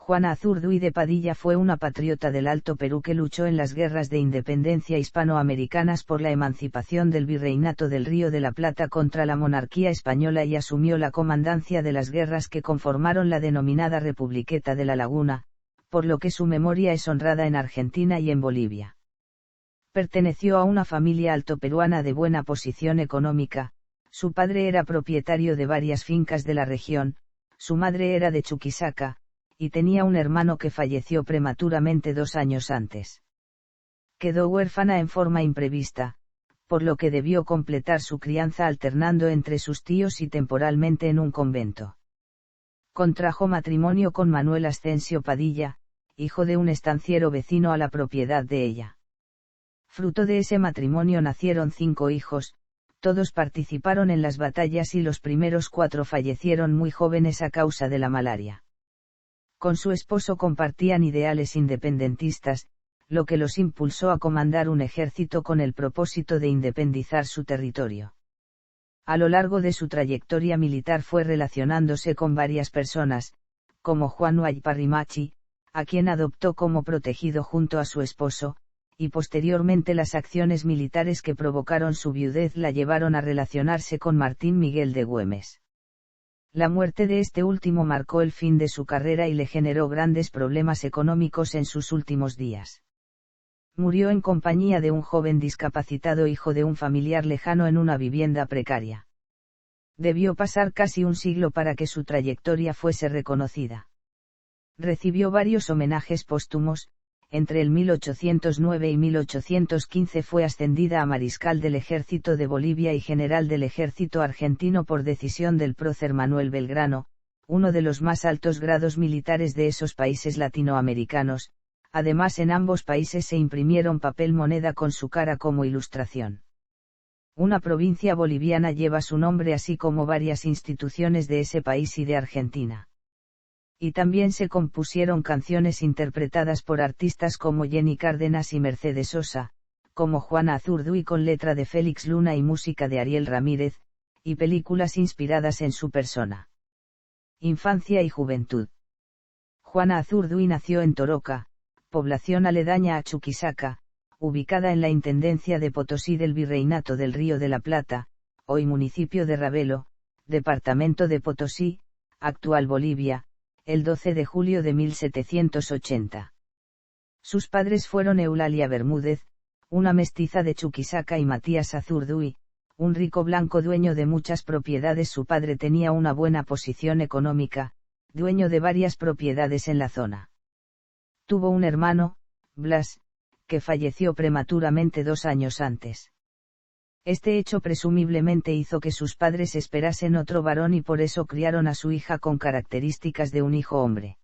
Juana Azurduy de Padilla fue una patriota del Alto Perú que luchó en las guerras de independencia hispanoamericanas por la emancipación del Virreinato del Río de la Plata contra la monarquía española y asumió la comandancia de las guerras que conformaron la denominada Republiqueta de la Laguna, por lo que su memoria es honrada en Argentina y en Bolivia. Perteneció a una familia altoperuana de buena posición económica, su padre era propietario de varias fincas de la región, su madre era de Chuquisaca, y tenía un hermano que falleció prematuramente 2 años antes. Quedó huérfana en forma imprevista, por lo que debió completar su crianza alternando entre sus tíos y temporalmente en un convento. Contrajo matrimonio con Manuel Ascencio Padilla, hijo de un estanciero vecino a la propiedad de ella. Fruto de ese matrimonio nacieron 5 hijos, todos participaron en las batallas y los primeros 4 fallecieron muy jóvenes a causa de la malaria. Con su esposo compartían ideales independentistas, lo que los impulsó a comandar un ejército con el propósito de independizar su territorio. A lo largo de su trayectoria militar fue relacionándose con varias personas, como Juan Huayparrimachi, a quien adoptó como protegido junto a su esposo, y posteriormente las acciones militares que provocaron su viudez la llevaron a relacionarse con Martín Miguel de Güemes. La muerte de este último marcó el fin de su carrera y le generó grandes problemas económicos en sus últimos días. Murió en compañía de un joven discapacitado hijo de un familiar lejano en una vivienda precaria. Debió pasar casi un siglo para que su trayectoria fuese reconocida. Recibió varios homenajes póstumos, entre el 1809 y 1815 fue ascendida a mariscal del Ejército de Bolivia y general del Ejército argentino por decisión del prócer Manuel Belgrano, uno de los más altos grados militares de esos países latinoamericanos. Además en ambos países se imprimieron papel moneda con su cara como ilustración. Una provincia boliviana lleva su nombre así como varias instituciones de ese país y de Argentina. Y también se compusieron canciones interpretadas por artistas como Jenny Cárdenas y Mercedes Sosa, como Juana Azurduy con letra de Félix Luna y música de Ariel Ramírez, y películas inspiradas en su persona. Infancia y juventud. Juana Azurduy nació en Toroca, población aledaña a Chuquisaca, ubicada en la Intendencia de Potosí del Virreinato del Río de la Plata, hoy municipio de Ravelo, departamento de Potosí, actual Bolivia, el 12 de julio de 1780. Sus padres fueron Eulalia Bermúdez, una mestiza de Chuquisaca y Matías Azurduy, un rico blanco dueño de muchas propiedades. Su padre tenía una buena posición económica, dueño de varias propiedades en la zona. Tuvo un hermano, Blas, que falleció prematuramente 2 años antes. Este hecho presumiblemente hizo que sus padres esperasen otro varón y por eso criaron a su hija con características de un hijo hombre.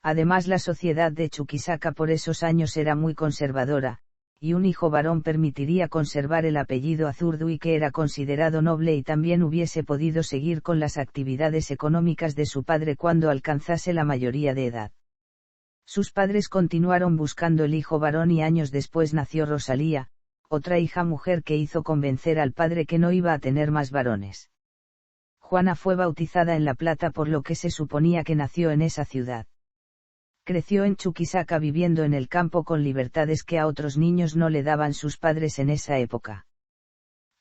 Además la sociedad de Chuquisaca por esos años era muy conservadora, y un hijo varón permitiría conservar el apellido Azurduy que era considerado noble y también hubiese podido seguir con las actividades económicas de su padre cuando alcanzase la mayoría de edad. Sus padres continuaron buscando el hijo varón y años después nació Rosalía, otra hija mujer que hizo convencer al padre que no iba a tener más varones. Juana fue bautizada en La Plata por lo que se suponía que nació en esa ciudad. Creció en Chuquisaca viviendo en el campo con libertades que a otros niños no le daban sus padres en esa época.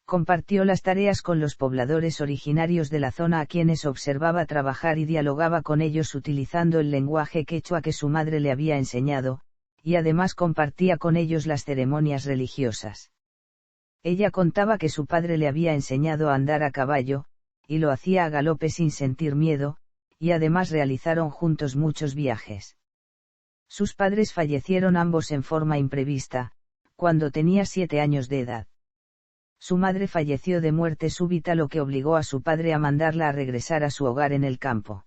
Compartió las tareas con los pobladores originarios de la zona a quienes observaba trabajar y dialogaba con ellos utilizando el lenguaje quechua que su madre le había enseñado, y además compartía con ellos las ceremonias religiosas. Ella contaba que su padre le había enseñado a andar a caballo, y lo hacía a galope sin sentir miedo, y además realizaron juntos muchos viajes. Sus padres fallecieron ambos en forma imprevista, cuando tenía 7 años de edad. Su madre falleció de muerte súbita lo que obligó a su padre a mandarla a regresar a su hogar en el campo.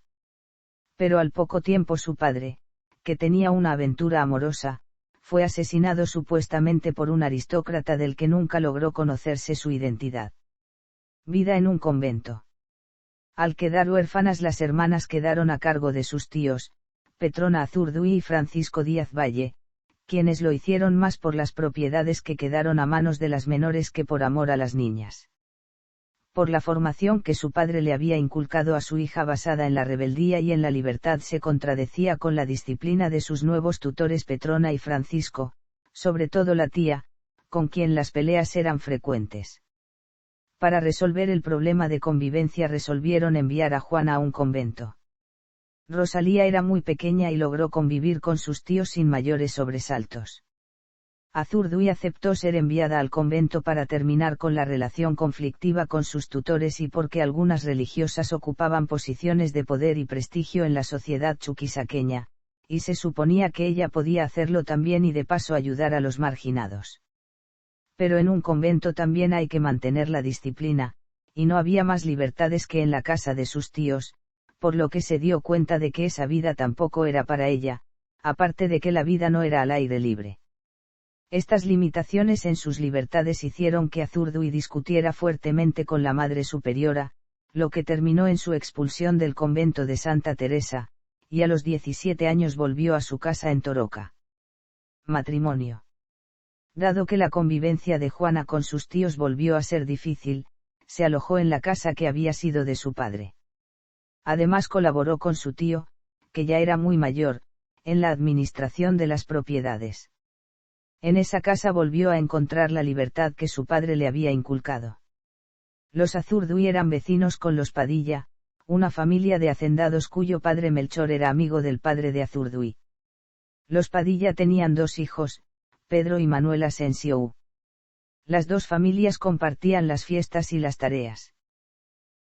Pero al poco tiempo su padre, que tenía una aventura amorosa, fue asesinado supuestamente por un aristócrata del que nunca logró conocerse su identidad. Vida en un convento. Al quedar huérfanas las hermanas quedaron a cargo de sus tíos, Petrona Azurduy y Francisco Díaz Valle, quienes lo hicieron más por las propiedades que quedaron a manos de las menores que por amor a las niñas. Por la formación que su padre le había inculcado a su hija basada en la rebeldía y en la libertad se contradecía con la disciplina de sus nuevos tutores Petrona y Francisco, sobre todo la tía, con quien las peleas eran frecuentes. Para resolver el problema de convivencia resolvieron enviar a Juana a un convento. Rosalía era muy pequeña y logró convivir con sus tíos sin mayores sobresaltos. Azurduy aceptó ser enviada al convento para terminar con la relación conflictiva con sus tutores y porque algunas religiosas ocupaban posiciones de poder y prestigio en la sociedad chuquisaqueña, y se suponía que ella podía hacerlo también y de paso ayudar a los marginados. Pero en un convento también hay que mantener la disciplina, y no había más libertades que en la casa de sus tíos, por lo que se dio cuenta de que esa vida tampoco era para ella, aparte de que la vida no era al aire libre. Estas limitaciones en sus libertades hicieron que Azurduy discutiera fuertemente con la Madre Superiora, lo que terminó en su expulsión del convento de Santa Teresa, y a los 17 años volvió a su casa en Toroca. Matrimonio. Dado que la convivencia de Juana con sus tíos volvió a ser difícil, se alojó en la casa que había sido de su padre. Además colaboró con su tío, que ya era muy mayor, en la administración de las propiedades. En esa casa volvió a encontrar la libertad que su padre le había inculcado. Los Azurduy eran vecinos con los Padilla, una familia de hacendados cuyo padre Melchor era amigo del padre de Azurduy. Los Padilla tenían 2 hijos, Pedro y Manuel Asensio. Las 2 familias compartían las fiestas y las tareas.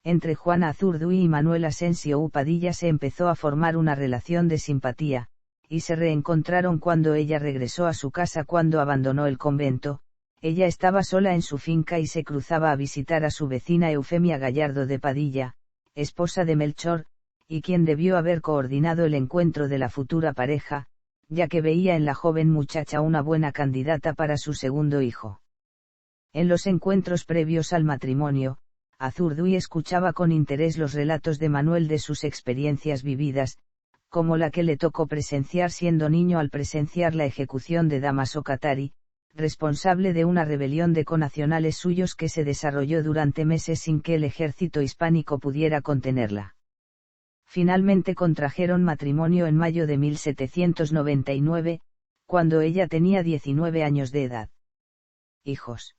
Entre Juana Azurduy y Manuel Asensio Padilla se empezó a formar una relación de simpatía, y se reencontraron cuando ella regresó a su casa cuando abandonó el convento. Ella estaba sola en su finca y se cruzaba a visitar a su vecina Eufemia Gallardo de Padilla, esposa de Melchor, y quien debió haber coordinado el encuentro de la futura pareja, ya que veía en la joven muchacha una buena candidata para su segundo hijo. En los encuentros previos al matrimonio, Azurduy escuchaba con interés los relatos de Manuel de sus experiencias vividas, como la que le tocó presenciar siendo niño al presenciar la ejecución de Dámaso Katari, responsable de una rebelión de conacionales suyos que se desarrolló durante meses sin que el ejército hispánico pudiera contenerla. Finalmente contrajeron matrimonio en mayo de 1799, cuando ella tenía 19 años de edad. Hijos.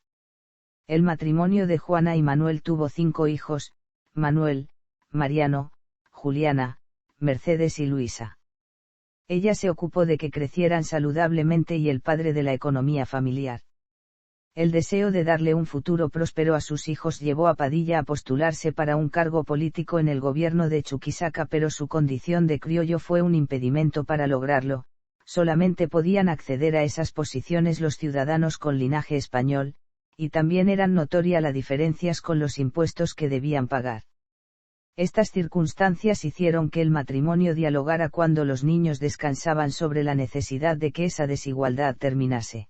El matrimonio de Juana y Manuel tuvo 5 hijos: Manuel, Mariano, Juliana, Mercedes y Luisa. Ella se ocupó de que crecieran saludablemente y el padre de la economía familiar. El deseo de darle un futuro próspero a sus hijos llevó a Padilla a postularse para un cargo político en el gobierno de Chuquisaca, pero su condición de criollo fue un impedimento para lograrlo. Solamente podían acceder a esas posiciones los ciudadanos con linaje español, y también eran notorias las diferencias con los impuestos que debían pagar. Estas circunstancias hicieron que el matrimonio dialogara cuando los niños descansaban sobre la necesidad de que esa desigualdad terminase.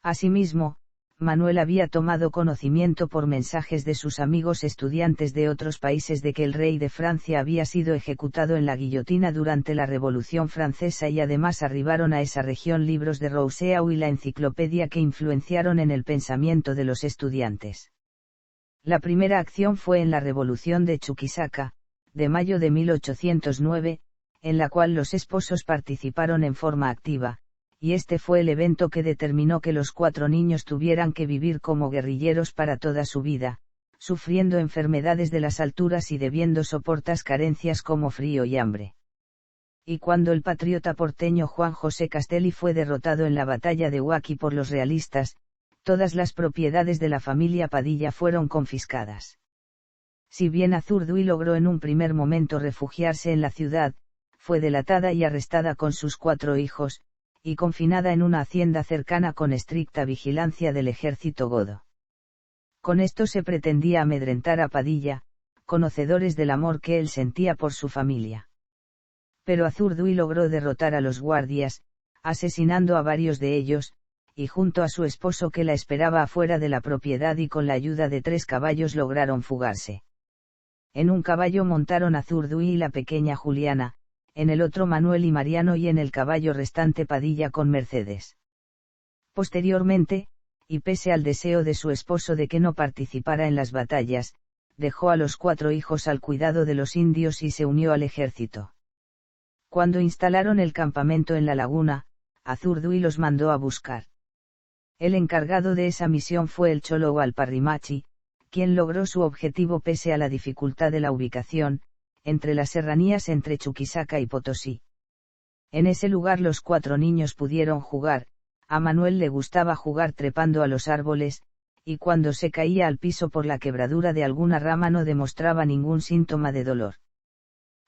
Asimismo, Manuel había tomado conocimiento por mensajes de sus amigos estudiantes de otros países de que el rey de Francia había sido ejecutado en la guillotina durante la Revolución Francesa, y además arribaron a esa región libros de Rousseau y la enciclopedia que influenciaron en el pensamiento de los estudiantes. La primera acción fue en la Revolución de Chuquisaca, de mayo de 1809, en la cual los esposos participaron en forma activa, y este fue el evento que determinó que los 4 niños tuvieran que vivir como guerrilleros para toda su vida, sufriendo enfermedades de las alturas y debiendo soportar carencias como frío y hambre. Y cuando el patriota porteño Juan José Castelli fue derrotado en la batalla de Huaqui por los realistas, todas las propiedades de la familia Padilla fueron confiscadas. Si bien Azurduy logró en un primer momento refugiarse en la ciudad, fue delatada y arrestada con sus 4 hijos, y confinada en una hacienda cercana con estricta vigilancia del ejército godo. Con esto se pretendía amedrentar a Padilla, conocedores del amor que él sentía por su familia. Pero Azurduy logró derrotar a los guardias, asesinando a varios de ellos, y junto a su esposo que la esperaba afuera de la propiedad y con la ayuda de 3 caballos lograron fugarse. En un caballo montaron Azurduy y la pequeña Juliana, en el otro Manuel y Mariano y en el caballo restante Padilla con Mercedes. Posteriormente, y pese al deseo de su esposo de que no participara en las batallas, dejó a los 4 hijos al cuidado de los indios y se unió al ejército. Cuando instalaron el campamento en la laguna, Azurduy los mandó a buscar. El encargado de esa misión fue el cholo Hualparrimachi, quien logró su objetivo pese a la dificultad de la ubicación, entre las serranías entre Chuquisaca y Potosí. En ese lugar los 4 niños pudieron jugar. A Manuel le gustaba jugar trepando a los árboles, y cuando se caía al piso por la quebradura de alguna rama no demostraba ningún síntoma de dolor.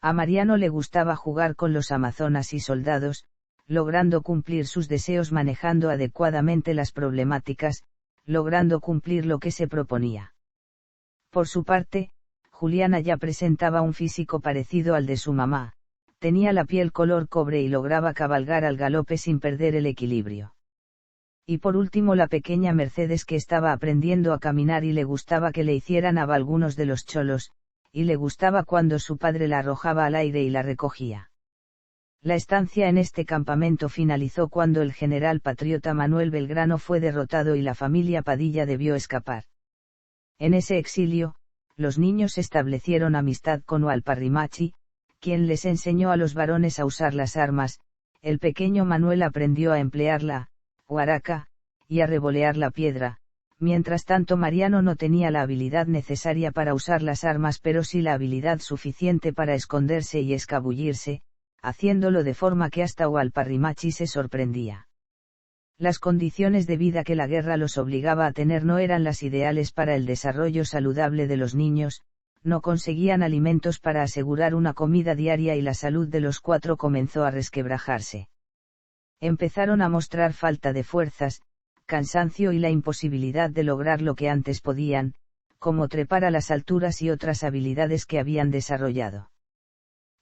A Mariano le gustaba jugar con los amazonas y soldados, logrando cumplir sus deseos manejando adecuadamente las problemáticas, logrando cumplir lo que se proponía. Por su parte, Juliana ya presentaba un físico parecido al de su mamá, tenía la piel color cobre y lograba cabalgar al galope sin perder el equilibrio. Y por último la pequeña Mercedes, que estaba aprendiendo a caminar y le gustaba que le hicieran a algunos de los cholos, y le gustaba cuando su padre la arrojaba al aire y la recogía. La estancia en este campamento finalizó cuando el general patriota Manuel Belgrano fue derrotado y la familia Padilla debió escapar. En ese exilio, los niños establecieron amistad con Hualparrimachi, quien les enseñó a los varones a usar las armas. El pequeño Manuel aprendió a emplear la huaraca, y a revolear la piedra. Mientras tanto Mariano no tenía la habilidad necesaria para usar las armas pero sí la habilidad suficiente para esconderse y escabullirse, haciéndolo de forma que hasta Hualparrimachi se sorprendía. Las condiciones de vida que la guerra los obligaba a tener no eran las ideales para el desarrollo saludable de los niños, no conseguían alimentos para asegurar una comida diaria y la salud de los 4 comenzó a resquebrajarse. Empezaron a mostrar falta de fuerzas, cansancio y la imposibilidad de lograr lo que antes podían, como trepar a las alturas y otras habilidades que habían desarrollado.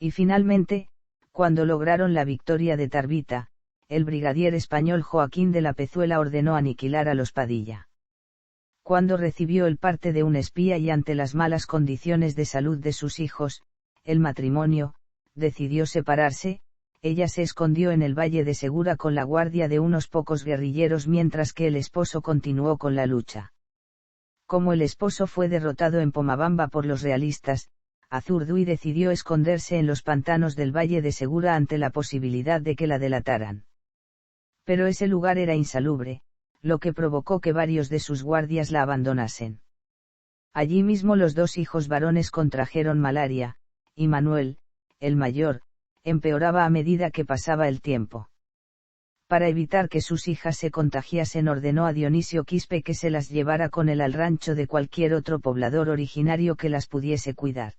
Y finalmente, cuando lograron la victoria de Tarbita, el brigadier español Joaquín de la Pezuela ordenó aniquilar a los Padilla. Cuando recibió el parte de un espía y ante las malas condiciones de salud de sus hijos, el matrimonio decidió separarse. Ella se escondió en el Valle de Segura con la guardia de unos pocos guerrilleros mientras que el esposo continuó con la lucha. Como el esposo fue derrotado en Pomabamba por los realistas, Azurduy decidió esconderse en los pantanos del Valle de Segura ante la posibilidad de que la delataran. Pero ese lugar era insalubre, lo que provocó que varios de sus guardias la abandonasen. Allí mismo los 2 hijos varones contrajeron malaria, y Manuel, el mayor, empeoraba a medida que pasaba el tiempo. Para evitar que sus hijas se contagiasen ordenó a Dionisio Quispe que se las llevara con él al rancho de cualquier otro poblador originario que las pudiese cuidar.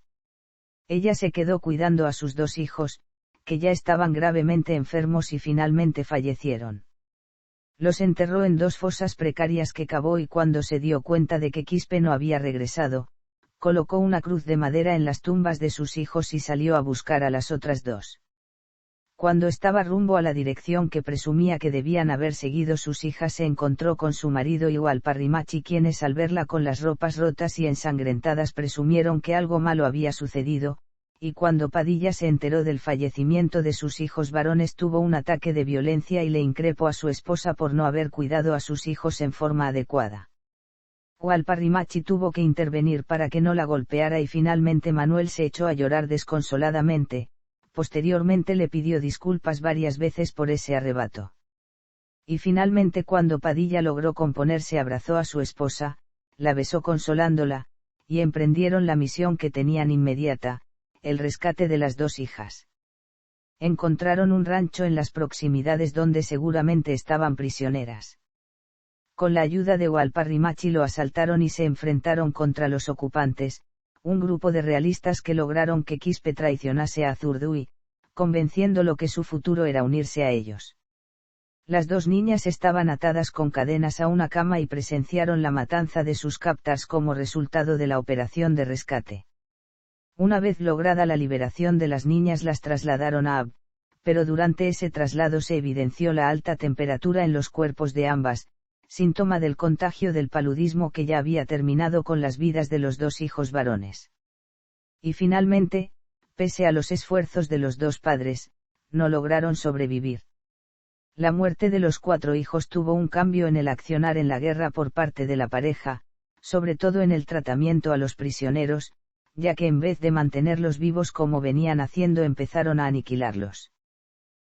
Ella se quedó cuidando a sus 2 hijos, que ya estaban gravemente enfermos y finalmente fallecieron. Los enterró en 2 fosas precarias que cavó y cuando se dio cuenta de que Quispe no había regresado, colocó una cruz de madera en las tumbas de sus hijos y salió a buscar a las otras 2. Cuando estaba rumbo a la dirección que presumía que debían haber seguido sus hijas se encontró con su marido y Hualparrimachi, quienes al verla con las ropas rotas y ensangrentadas presumieron que algo malo había sucedido, y cuando Padilla se enteró del fallecimiento de sus hijos varones tuvo un ataque de violencia y le increpó a su esposa por no haber cuidado a sus hijos en forma adecuada. Hualparrimachi tuvo que intervenir para que no la golpeara y finalmente Manuel se echó a llorar desconsoladamente. Posteriormente le pidió disculpas varias veces por ese arrebato. Y finalmente cuando Padilla logró componerse abrazó a su esposa, la besó consolándola, y emprendieron la misión que tenían inmediata, el rescate de las 2 hijas. Encontraron un rancho en las proximidades donde seguramente estaban prisioneras. Con la ayuda de Hualparrimachi lo asaltaron y se enfrentaron contra los ocupantes, un grupo de realistas que lograron que Quispe traicionase a Azurduy, convenciéndolo que su futuro era unirse a ellos. Las 2 niñas estaban atadas con cadenas a una cama y presenciaron la matanza de sus captors como resultado de la operación de rescate. Una vez lograda la liberación de las niñas las trasladaron a Ab, pero durante ese traslado se evidenció la alta temperatura en los cuerpos de ambas, síntoma del contagio del paludismo que ya había terminado con las vidas de los 2 hijos varones. Y finalmente, pese a los esfuerzos de los 2 padres, no lograron sobrevivir. La muerte de los 4 hijos tuvo un cambio en el accionar en la guerra por parte de la pareja, sobre todo en el tratamiento a los prisioneros, ya que en vez de mantenerlos vivos como venían haciendo empezaron a aniquilarlos.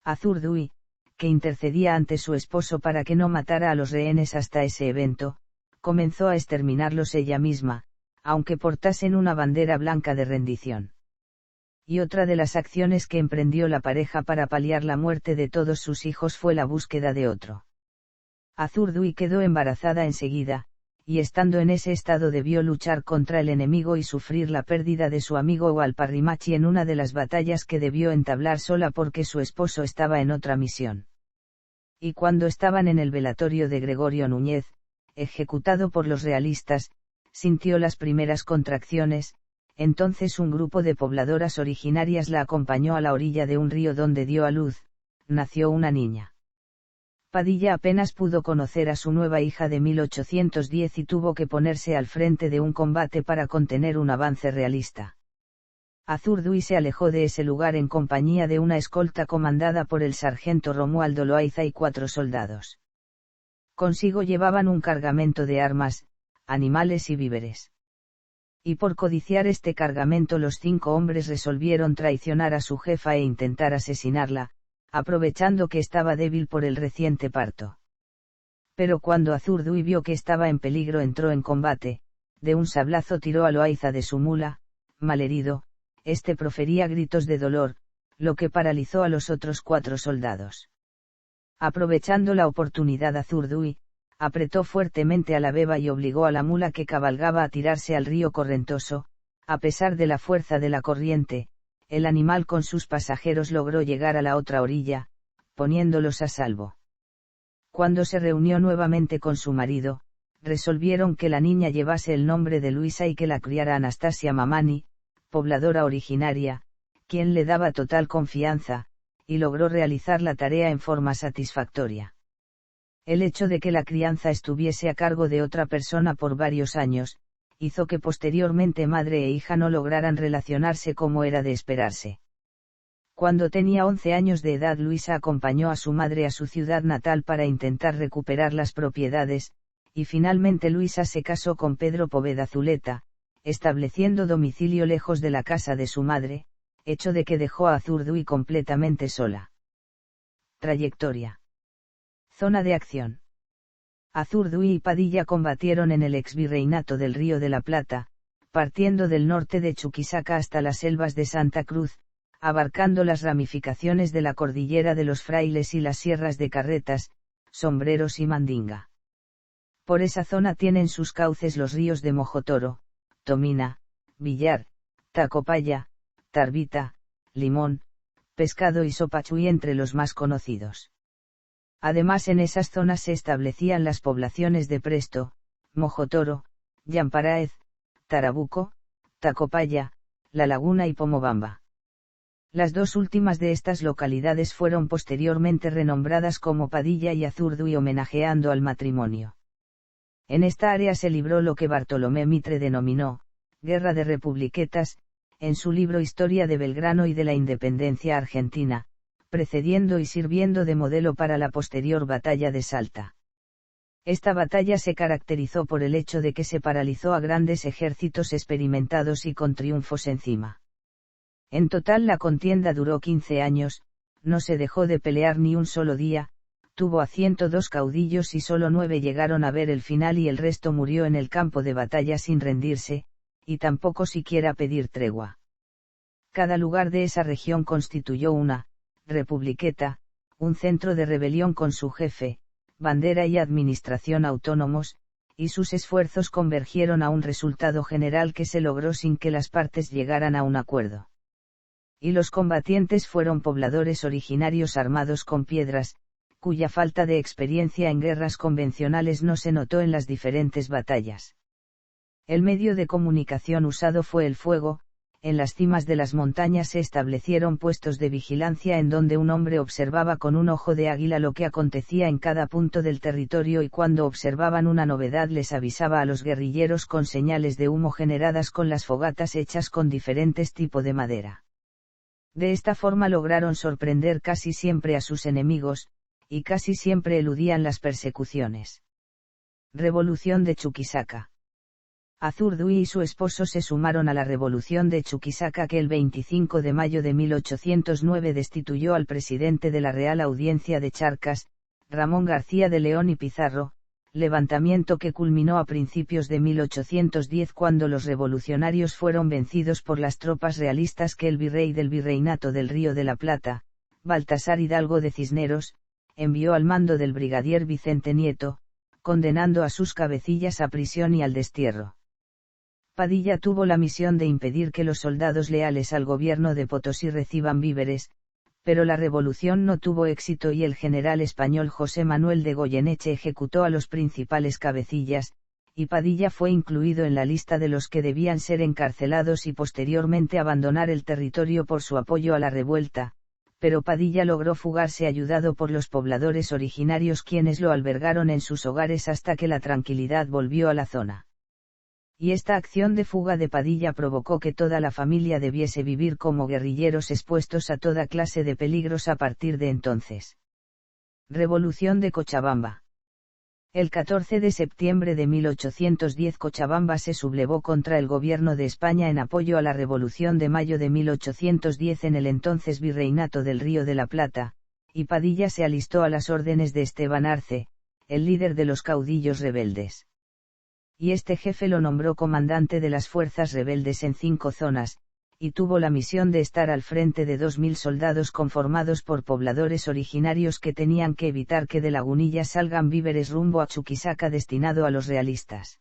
Azurduy, que intercedía ante su esposo para que no matara a los rehenes hasta ese evento, comenzó a exterminarlos ella misma, aunque portasen una bandera blanca de rendición. Y otra de las acciones que emprendió la pareja para paliar la muerte de todos sus hijos fue la búsqueda de otro. Azurduy quedó embarazada enseguida, y estando en ese estado debió luchar contra el enemigo y sufrir la pérdida de su amigo Walparrimachi en una de las batallas que debió entablar sola porque su esposo estaba en otra misión. Y cuando estaban en el velatorio de Gregorio Núñez, ejecutado por los realistas, sintió las primeras contracciones. Entonces un grupo de pobladoras originarias la acompañó a la orilla de un río donde dio a luz, nació una niña. Padilla apenas pudo conocer a su nueva hija de 1810 y tuvo que ponerse al frente de un combate para contener un avance realista. Azurduy se alejó de ese lugar en compañía de una escolta comandada por el sargento Romualdo Loaiza y 4 soldados. Consigo llevaban un cargamento de armas, animales y víveres. Y por codiciar este cargamento los 5 hombres resolvieron traicionar a su jefa e intentar asesinarla, aprovechando que estaba débil por el reciente parto. Pero cuando Azurduy vio que estaba en peligro entró en combate, de un sablazo tiró a Loaiza de su mula, malherido, este profería gritos de dolor, lo que paralizó a los otros 4 soldados. Aprovechando la oportunidad Azurduy, apretó fuertemente a la beba y obligó a la mula que cabalgaba a tirarse al río correntoso. A pesar de la fuerza de la corriente, el animal con sus pasajeros logró llegar a la otra orilla, poniéndolos a salvo. Cuando se reunió nuevamente con su marido, resolvieron que la niña llevase el nombre de Luisa y que la criara Anastasia Mamani, pobladora originaria, quien le daba total confianza, y logró realizar la tarea en forma satisfactoria. El hecho de que la crianza estuviese a cargo de otra persona por varios años, hizo que posteriormente madre e hija no lograran relacionarse como era de esperarse. Cuando tenía 11 años de edad Luisa acompañó a su madre a su ciudad natal para intentar recuperar las propiedades, y finalmente Luisa se casó con Pedro Poveda Zuleta, estableciendo domicilio lejos de la casa de su madre, hecho de que dejó a Azurduy completamente sola. Trayectoria. Zona de acción. Azurduy y Padilla combatieron en el exvirreinato del Río de la Plata, partiendo del norte de Chuquisaca hasta las selvas de Santa Cruz, abarcando las ramificaciones de la cordillera de los Frailes y las sierras de Carretas, Sombreros y Mandinga. Por esa zona tienen sus cauces los ríos de Mojotoro, Tomina, Villar, Tacopaya, Tarbita, Limón, Pescado y Sopachuy entre los más conocidos. Además en esas zonas se establecían las poblaciones de Presto, Mojotoro, Yamparaez, Tarabuco, Tacopaya, La Laguna y Pomobamba. Las 2 últimas de estas localidades fueron posteriormente renombradas como Padilla y Azurduy homenajeando al matrimonio. En esta área se libró lo que Bartolomé Mitre denominó, Guerra de Republiquetas, en su libro Historia de Belgrano y de la Independencia Argentina, precediendo y sirviendo de modelo para la posterior batalla de Salta. Esta batalla se caracterizó por el hecho de que se paralizó a grandes ejércitos experimentados y con triunfos encima. En total la contienda duró 15 años, no se dejó de pelear ni un solo día, tuvo a 102 caudillos y solo 9 llegaron a ver el final y el resto murió en el campo de batalla sin rendirse, y tampoco siquiera pedir tregua. Cada lugar de esa región constituyó una republiqueta, un centro de rebelión con su jefe, bandera y administración autónomos, y sus esfuerzos convergieron a un resultado general que se logró sin que las partes llegaran a un acuerdo. Y los combatientes fueron pobladores originarios armados con piedras, cuya falta de experiencia en guerras convencionales no se notó en las diferentes batallas. El medio de comunicación usado fue el fuego. En las cimas de las montañas se establecieron puestos de vigilancia en donde un hombre observaba con un ojo de águila lo que acontecía en cada punto del territorio y cuando observaban una novedad les avisaba a los guerrilleros con señales de humo generadas con las fogatas hechas con diferentes tipos de madera. De esta forma lograron sorprender casi siempre a sus enemigos, y casi siempre eludían las persecuciones. Revolución de Chuquisaca. Azurduy y su esposo se sumaron a la revolución de Chuquisaca que el 25 de mayo de 1809 destituyó al presidente de la Real Audiencia de Charcas, Ramón García de León y Pizarro, levantamiento que culminó a principios de 1810 cuando los revolucionarios fueron vencidos por las tropas realistas que el virrey del Virreinato del Río de la Plata, Baltasar Hidalgo de Cisneros, envió al mando del brigadier Vicente Nieto, condenando a sus cabecillas a prisión y al destierro. Padilla tuvo la misión de impedir que los soldados leales al gobierno de Potosí reciban víveres, pero la revolución no tuvo éxito y el general español José Manuel de Goyeneche ejecutó a los principales cabecillas, y Padilla fue incluido en la lista de los que debían ser encarcelados y posteriormente abandonar el territorio por su apoyo a la revuelta, pero Padilla logró fugarse ayudado por los pobladores originarios quienes lo albergaron en sus hogares hasta que la tranquilidad volvió a la zona. Y esta acción de fuga de Padilla provocó que toda la familia debiese vivir como guerrilleros expuestos a toda clase de peligros a partir de entonces. Revolución de Cochabamba. El 14 de septiembre de 1810 Cochabamba se sublevó contra el gobierno de España en apoyo a la Revolución de mayo de 1810 en el entonces Virreinato del Río de la Plata, y Padilla se alistó a las órdenes de Esteban Arce, el líder de los caudillos rebeldes. Y este jefe lo nombró comandante de las fuerzas rebeldes en 5 zonas, y tuvo la misión de estar al frente de 2000 soldados conformados por pobladores originarios que tenían que evitar que de Lagunilla salgan víveres rumbo a Chuquisaca destinado a los realistas.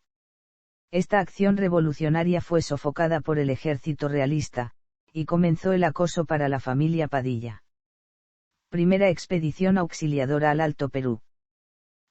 Esta acción revolucionaria fue sofocada por el ejército realista, y comenzó el acoso para la familia Padilla. Primera expedición auxiliadora al Alto Perú.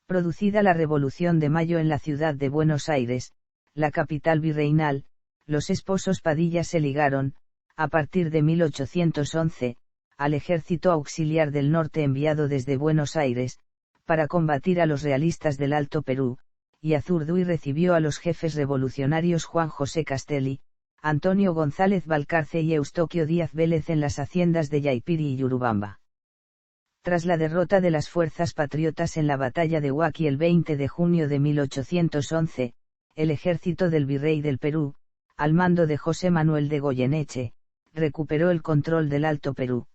Producida la Revolución de Mayo en la ciudad de Buenos Aires, la capital virreinal, los esposos Padilla se ligaron, a partir de 1811, al ejército auxiliar del norte enviado desde Buenos Aires, para combatir a los realistas del Alto Perú, y Azurduy recibió a los jefes revolucionarios Juan José Castelli, Antonio González Balcarce y Eustoquio Díaz Vélez en las haciendas de Yaipiri y Yurubamba. Tras la derrota de las fuerzas patriotas en la batalla de Huaqui el 20 de junio de 1811, el ejército del virrey del Perú, al mando de José Manuel de Goyeneche, recuperó el control del Alto Perú.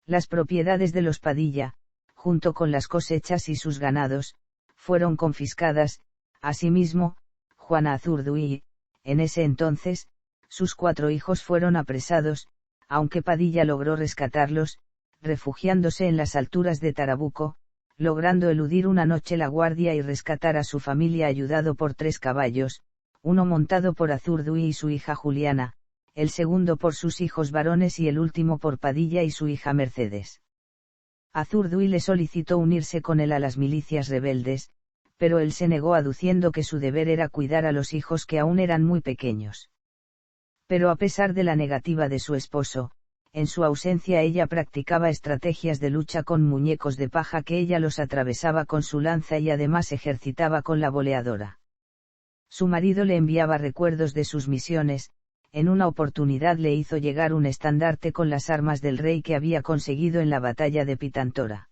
Las propiedades de los Padilla, junto con las cosechas y sus ganados, fueron confiscadas. Asimismo, Juana Azurduy, en ese entonces, sus 4 hijos fueron apresados, aunque Padilla logró rescatarlos, refugiándose en las alturas de Tarabuco, logrando eludir una noche la guardia y rescatar a su familia ayudado por 3 caballos, uno montado por Azurduy y su hija Juliana, el segundo por sus hijos varones y el último por Padilla y su hija Mercedes. Azurduy le solicitó unirse con él a las milicias rebeldes, pero él se negó aduciendo que su deber era cuidar a los hijos que aún eran muy pequeños. Pero a pesar de la negativa de su esposo, en su ausencia ella practicaba estrategias de lucha con muñecos de paja que ella los atravesaba con su lanza y además ejercitaba con la boleadora. Su marido le enviaba recuerdos de sus misiones, en una oportunidad le hizo llegar un estandarte con las armas del rey que había conseguido en la batalla de Pitantora.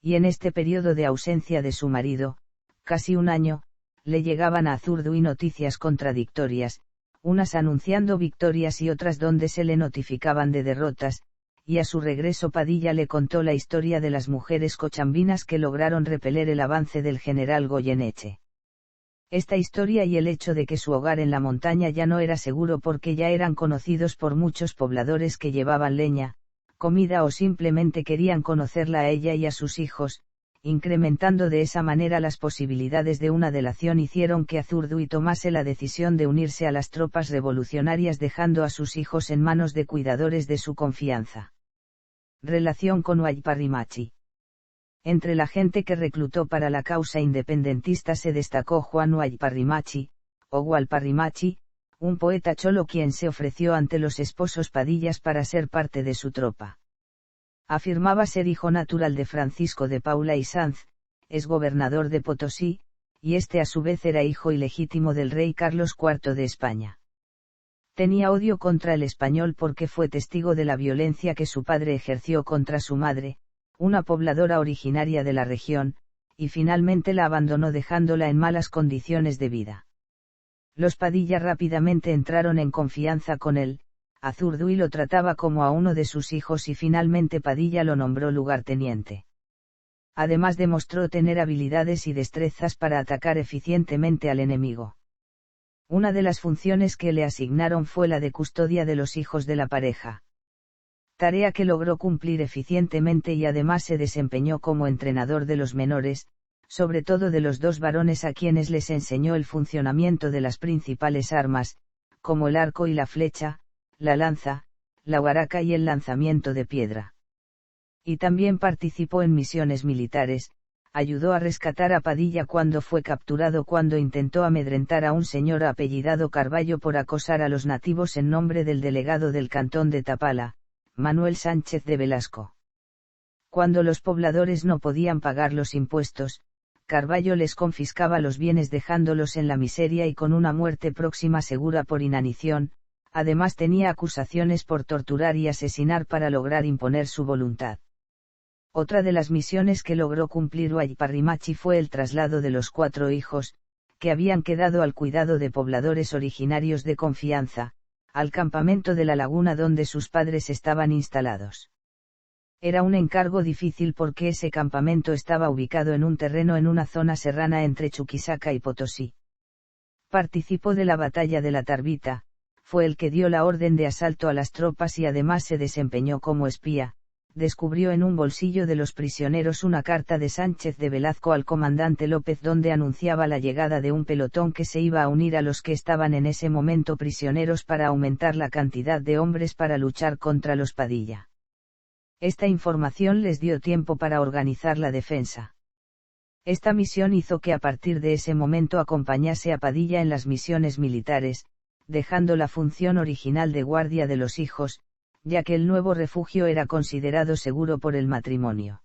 Y en este periodo de ausencia de su marido, casi un año, le llegaban a Azurduy noticias contradictorias, unas anunciando victorias y otras donde se le notificaban de derrotas, y a su regreso Padilla le contó la historia de las mujeres cochambinas que lograron repeler el avance del general Goyeneche. Esta historia y el hecho de que su hogar en la montaña ya no era seguro porque ya eran conocidos por muchos pobladores que llevaban leña, comida o simplemente querían conocerla a ella y a sus hijos, incrementando de esa manera las posibilidades de una delación hicieron que Azurduy tomase la decisión de unirse a las tropas revolucionarias dejando a sus hijos en manos de cuidadores de su confianza. Relación con Huayparrimachi. Entre la gente que reclutó para la causa independentista se destacó Juan Huayparrimachi, o Hualparrimachi, un poeta cholo quien se ofreció ante los esposos Padillas para ser parte de su tropa. Afirmaba ser hijo natural de Francisco de Paula y Sanz, es gobernador de Potosí, y este a su vez era hijo ilegítimo del rey Carlos IV de España. Tenía odio contra el español porque fue testigo de la violencia que su padre ejerció contra su madre, una pobladora originaria de la región, y finalmente la abandonó dejándola en malas condiciones de vida. Los Padilla rápidamente entraron en confianza con él, Azurduy lo trataba como a uno de sus hijos y finalmente Padilla lo nombró lugarteniente. Además demostró tener habilidades y destrezas para atacar eficientemente al enemigo. Una de las funciones que le asignaron fue la de custodia de los hijos de la pareja. Tarea que logró cumplir eficientemente y además se desempeñó como entrenador de los menores, sobre todo de los dos varones a quienes les enseñó el funcionamiento de las principales armas, como el arco y la flecha, la lanza, la guaraca y el lanzamiento de piedra. Y también participó en misiones militares, ayudó a rescatar a Padilla cuando fue capturado cuando intentó amedrentar a un señor apellidado Carballo por acosar a los nativos en nombre del delegado del cantón de Tapala, Manuel Sánchez de Velasco. Cuando los pobladores no podían pagar los impuestos, Carballo les confiscaba los bienes dejándolos en la miseria y con una muerte próxima segura por inanición. Además tenía acusaciones por torturar y asesinar para lograr imponer su voluntad. Otra de las misiones que logró cumplir Huayparrimachi fue el traslado de los 4 hijos, que habían quedado al cuidado de pobladores originarios de confianza, al campamento de la laguna donde sus padres estaban instalados. Era un encargo difícil porque ese campamento estaba ubicado en un terreno en una zona serrana entre Chuquisaca y Potosí. Participó de la batalla de la Tarbita, fue el que dio la orden de asalto a las tropas y además se desempeñó como espía. Descubrió en un bolsillo de los prisioneros una carta de Sánchez de Velasco al comandante López donde anunciaba la llegada de un pelotón que se iba a unir a los que estaban en ese momento prisioneros para aumentar la cantidad de hombres para luchar contra los Padilla. Esta información les dio tiempo para organizar la defensa. Esta misión hizo que a partir de ese momento acompañase a Padilla en las misiones militares, dejando la función original de guardia de los hijos, ya que el nuevo refugio era considerado seguro por el matrimonio.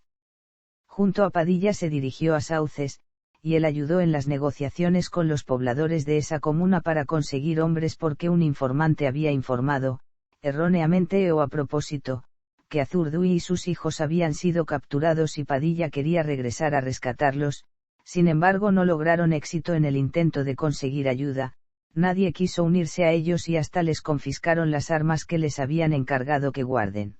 Junto a Padilla se dirigió a Sauces, y él ayudó en las negociaciones con los pobladores de esa comuna para conseguir hombres porque un informante había informado, erróneamente o a propósito, que Azurduy y sus hijos habían sido capturados y Padilla quería regresar a rescatarlos. Sin embargo no lograron éxito en el intento de conseguir ayuda. Nadie quiso unirse a ellos y hasta les confiscaron las armas que les habían encargado que guarden.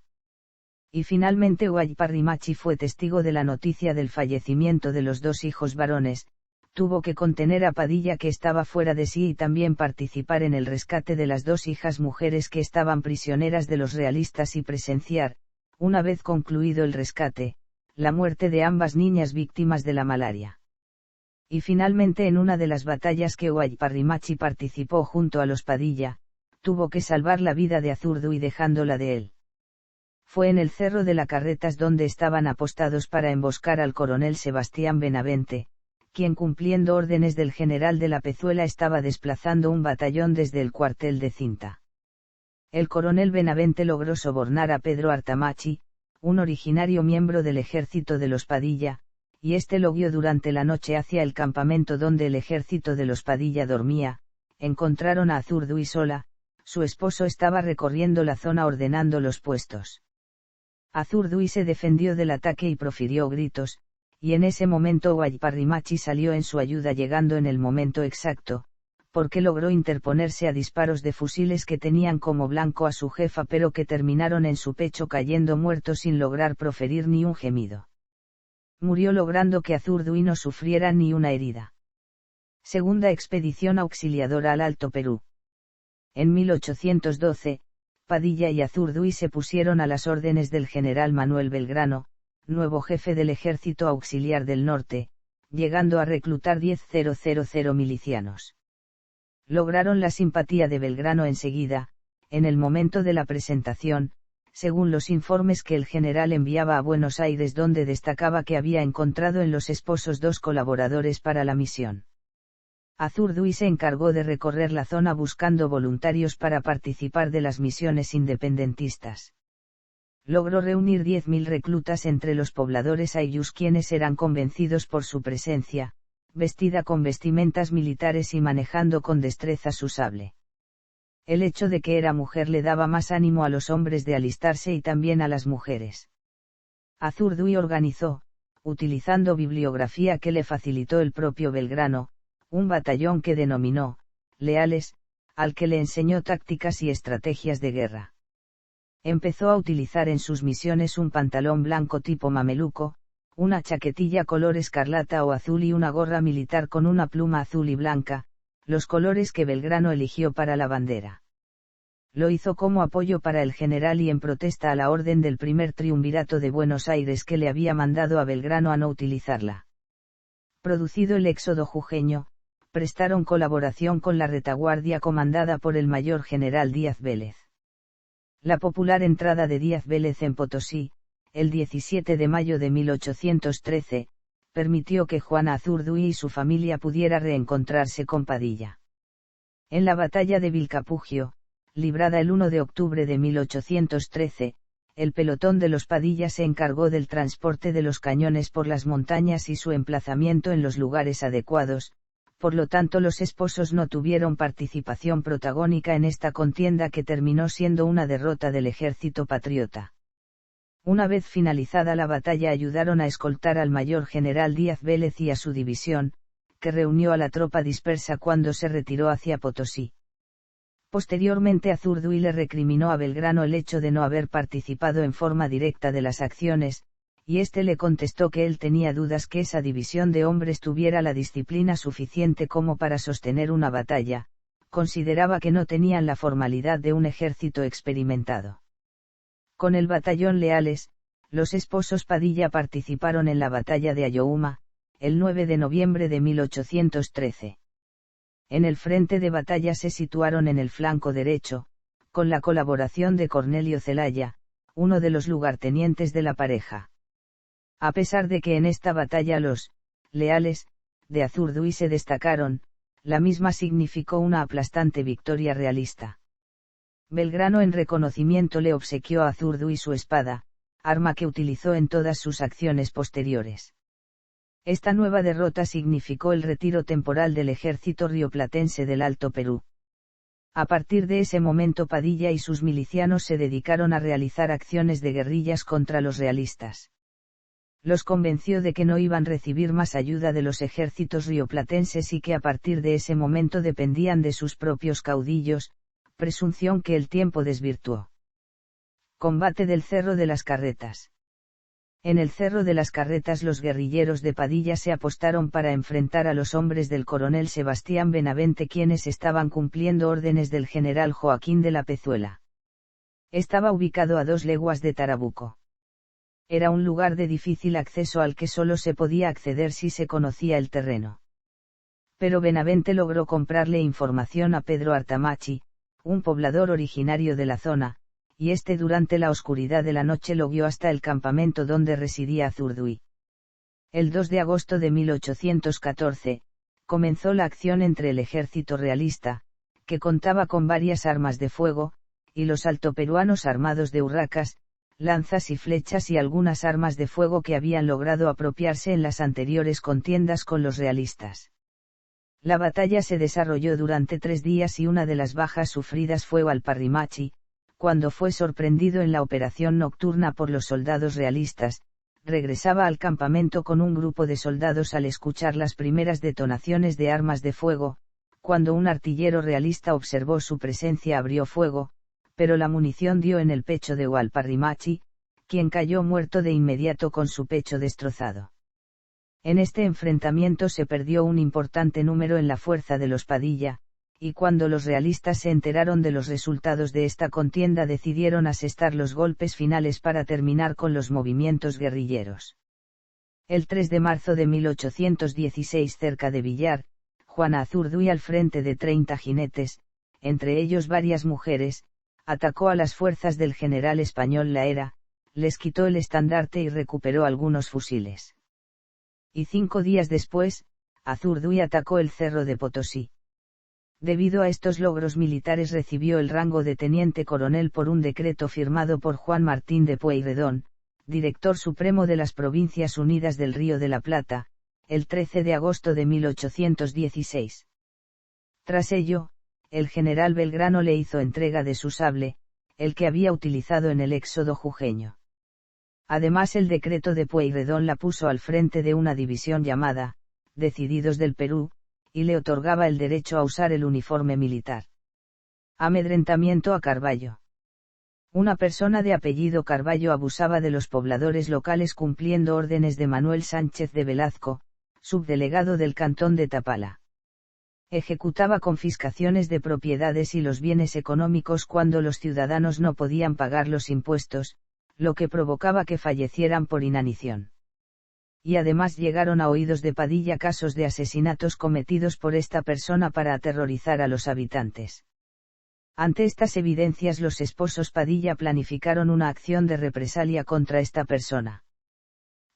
Y finalmente Huayparrimachi fue testigo de la noticia del fallecimiento de los 2 hijos varones, tuvo que contener a Padilla que estaba fuera de sí y también participar en el rescate de las 2 hijas mujeres que estaban prisioneras de los realistas y presenciar, una vez concluido el rescate, la muerte de ambas niñas víctimas de la malaria. Y finalmente en una de las batallas que Huayparrimachi participó junto a los Padilla, tuvo que salvar la vida de Azurduy dejándola de él. Fue en el Cerro de la Carretas donde estaban apostados para emboscar al coronel Sebastián Benavente, quien cumpliendo órdenes del general de la Pezuela estaba desplazando un batallón desde el cuartel de Cinta. El coronel Benavente logró sobornar a Pedro Artamachi, un originario miembro del ejército de los Padilla, y este lo guió durante la noche hacia el campamento donde el ejército de los Padilla dormía. Encontraron a Azurduy sola, su esposo estaba recorriendo la zona ordenando los puestos. Azurduy se defendió del ataque y profirió gritos, y en ese momento Huayparrimachi salió en su ayuda llegando en el momento exacto, porque logró interponerse a disparos de fusiles que tenían como blanco a su jefa pero que terminaron en su pecho cayendo muerto sin lograr proferir ni un gemido. Murió logrando que Azurduy no sufriera ni una herida. Segunda expedición auxiliadora al Alto Perú. En 1812, Padilla y Azurduy se pusieron a las órdenes del general Manuel Belgrano, nuevo jefe del Ejército Auxiliar del Norte, llegando a reclutar 10.000 milicianos. Lograron la simpatía de Belgrano enseguida, en el momento de la presentación, según los informes que el general enviaba a Buenos Aires donde destacaba que había encontrado en los esposos 2 colaboradores para la misión. Azurduy se encargó de recorrer la zona buscando voluntarios para participar de las misiones independentistas. Logró reunir 10.000 reclutas entre los pobladores ayllus quienes eran convencidos por su presencia, vestida con vestimentas militares y manejando con destreza su sable. El hecho de que era mujer le daba más ánimo a los hombres de alistarse y también a las mujeres. Azurduy organizó, utilizando bibliografía que le facilitó el propio Belgrano, un batallón que denominó, Leales, al que le enseñó tácticas y estrategias de guerra. Empezó a utilizar en sus misiones un pantalón blanco tipo mameluco, una chaquetilla color escarlata o azul y una gorra militar con una pluma azul y blanca, los colores que Belgrano eligió para la bandera. Lo hizo como apoyo para el general y en protesta a la orden del primer triunvirato de Buenos Aires que le había mandado a Belgrano a no utilizarla. Producido el éxodo jujeño, prestaron colaboración con la retaguardia comandada por el mayor general Díaz Vélez. La popular entrada de Díaz Vélez en Potosí, el 17 de mayo de 1813, permitió que Juan Azurduy y su familia pudiera reencontrarse con Padilla. En la batalla de Vilcapugio, librada el 1 de octubre de 1813, el pelotón de los Padilla se encargó del transporte de los cañones por las montañas y su emplazamiento en los lugares adecuados, por lo tanto los esposos no tuvieron participación protagónica en esta contienda que terminó siendo una derrota del ejército patriota. Una vez finalizada la batalla ayudaron a escoltar al mayor general Díaz Vélez y a su división, que reunió a la tropa dispersa cuando se retiró hacia Potosí. Posteriormente Azurduy le recriminó a Belgrano el hecho de no haber participado en forma directa de las acciones, y éste le contestó que él tenía dudas que esa división de hombres tuviera la disciplina suficiente como para sostener una batalla, consideraba que no tenían la formalidad de un ejército experimentado. Con el batallón Leales, los esposos Padilla participaron en la batalla de Ayohuma, el 9 de noviembre de 1813. En el frente de batalla se situaron en el flanco derecho, con la colaboración de Cornelio Zelaya, uno de los lugartenientes de la pareja. A pesar de que en esta batalla los Leales de Azurduy se destacaron, la misma significó una aplastante victoria realista. Belgrano en reconocimiento le obsequió a Azurduy su espada, arma que utilizó en todas sus acciones posteriores. Esta nueva derrota significó el retiro temporal del ejército rioplatense del Alto Perú. A partir de ese momento Padilla y sus milicianos se dedicaron a realizar acciones de guerrillas contra los realistas. Los convenció de que no iban a recibir más ayuda de los ejércitos rioplatenses y que a partir de ese momento dependían de sus propios caudillos, presunción que el tiempo desvirtuó. Combate del Cerro de las Carretas. En el Cerro de las Carretas los guerrilleros de Padilla se apostaron para enfrentar a los hombres del coronel Sebastián Benavente quienes estaban cumpliendo órdenes del general Joaquín de la Pezuela. Estaba ubicado a 2 leguas de Tarabuco. Era un lugar de difícil acceso al que solo se podía acceder si se conocía el terreno. Pero Benavente logró comprarle información a Pedro Artamachi, un poblador originario de la zona, y este durante la oscuridad de la noche lo guió hasta el campamento donde residía Azurduy. El 2 de agosto de 1814, comenzó la acción entre el ejército realista, que contaba con varias armas de fuego, y los altoperuanos armados de urracas, lanzas y flechas y algunas armas de fuego que habían logrado apropiarse en las anteriores contiendas con los realistas. La batalla se desarrolló durante 3 días y una de las bajas sufridas fue Alparrimachi, cuando fue sorprendido en la operación nocturna por los soldados realistas, regresaba al campamento con un grupo de soldados al escuchar las primeras detonaciones de armas de fuego, cuando un artillero realista observó su presencia abrió fuego, pero la munición dio en el pecho de Alparrimachi, quien cayó muerto de inmediato con su pecho destrozado. En este enfrentamiento se perdió un importante número en la fuerza de los Padilla, y cuando los realistas se enteraron de los resultados de esta contienda decidieron asestar los golpes finales para terminar con los movimientos guerrilleros. El 3 de marzo de 1816 cerca de Villar, Juan Azurduy al frente de 30 jinetes, entre ellos varias mujeres, atacó a las fuerzas del general español Laera, les quitó el estandarte y recuperó algunos fusiles. Y 5 días después, Azurduy atacó el Cerro de Potosí. Debido a estos logros militares recibió el rango de teniente coronel por un decreto firmado por Juan Martín de Pueyrredón, director supremo de las Provincias Unidas del Río de la Plata, el 13 de agosto de 1816. Tras ello, el general Belgrano le hizo entrega de su sable, el que había utilizado en el éxodo jujeño. Además el decreto de Pueyrredón la puso al frente de una división llamada, Decididos del Perú, y le otorgaba el derecho a usar el uniforme militar. Amedrentamiento a Carballo. Una persona de apellido Carballo abusaba de los pobladores locales cumpliendo órdenes de Manuel Sánchez de Velazco, subdelegado del cantón de Tapala. Ejecutaba confiscaciones de propiedades y los bienes económicos cuando los ciudadanos no podían pagar los impuestos, lo que provocaba que fallecieran por inanición. Y además llegaron a oídos de Padilla casos de asesinatos cometidos por esta persona para aterrorizar a los habitantes. Ante estas evidencias los esposos Padilla planificaron una acción de represalia contra esta persona.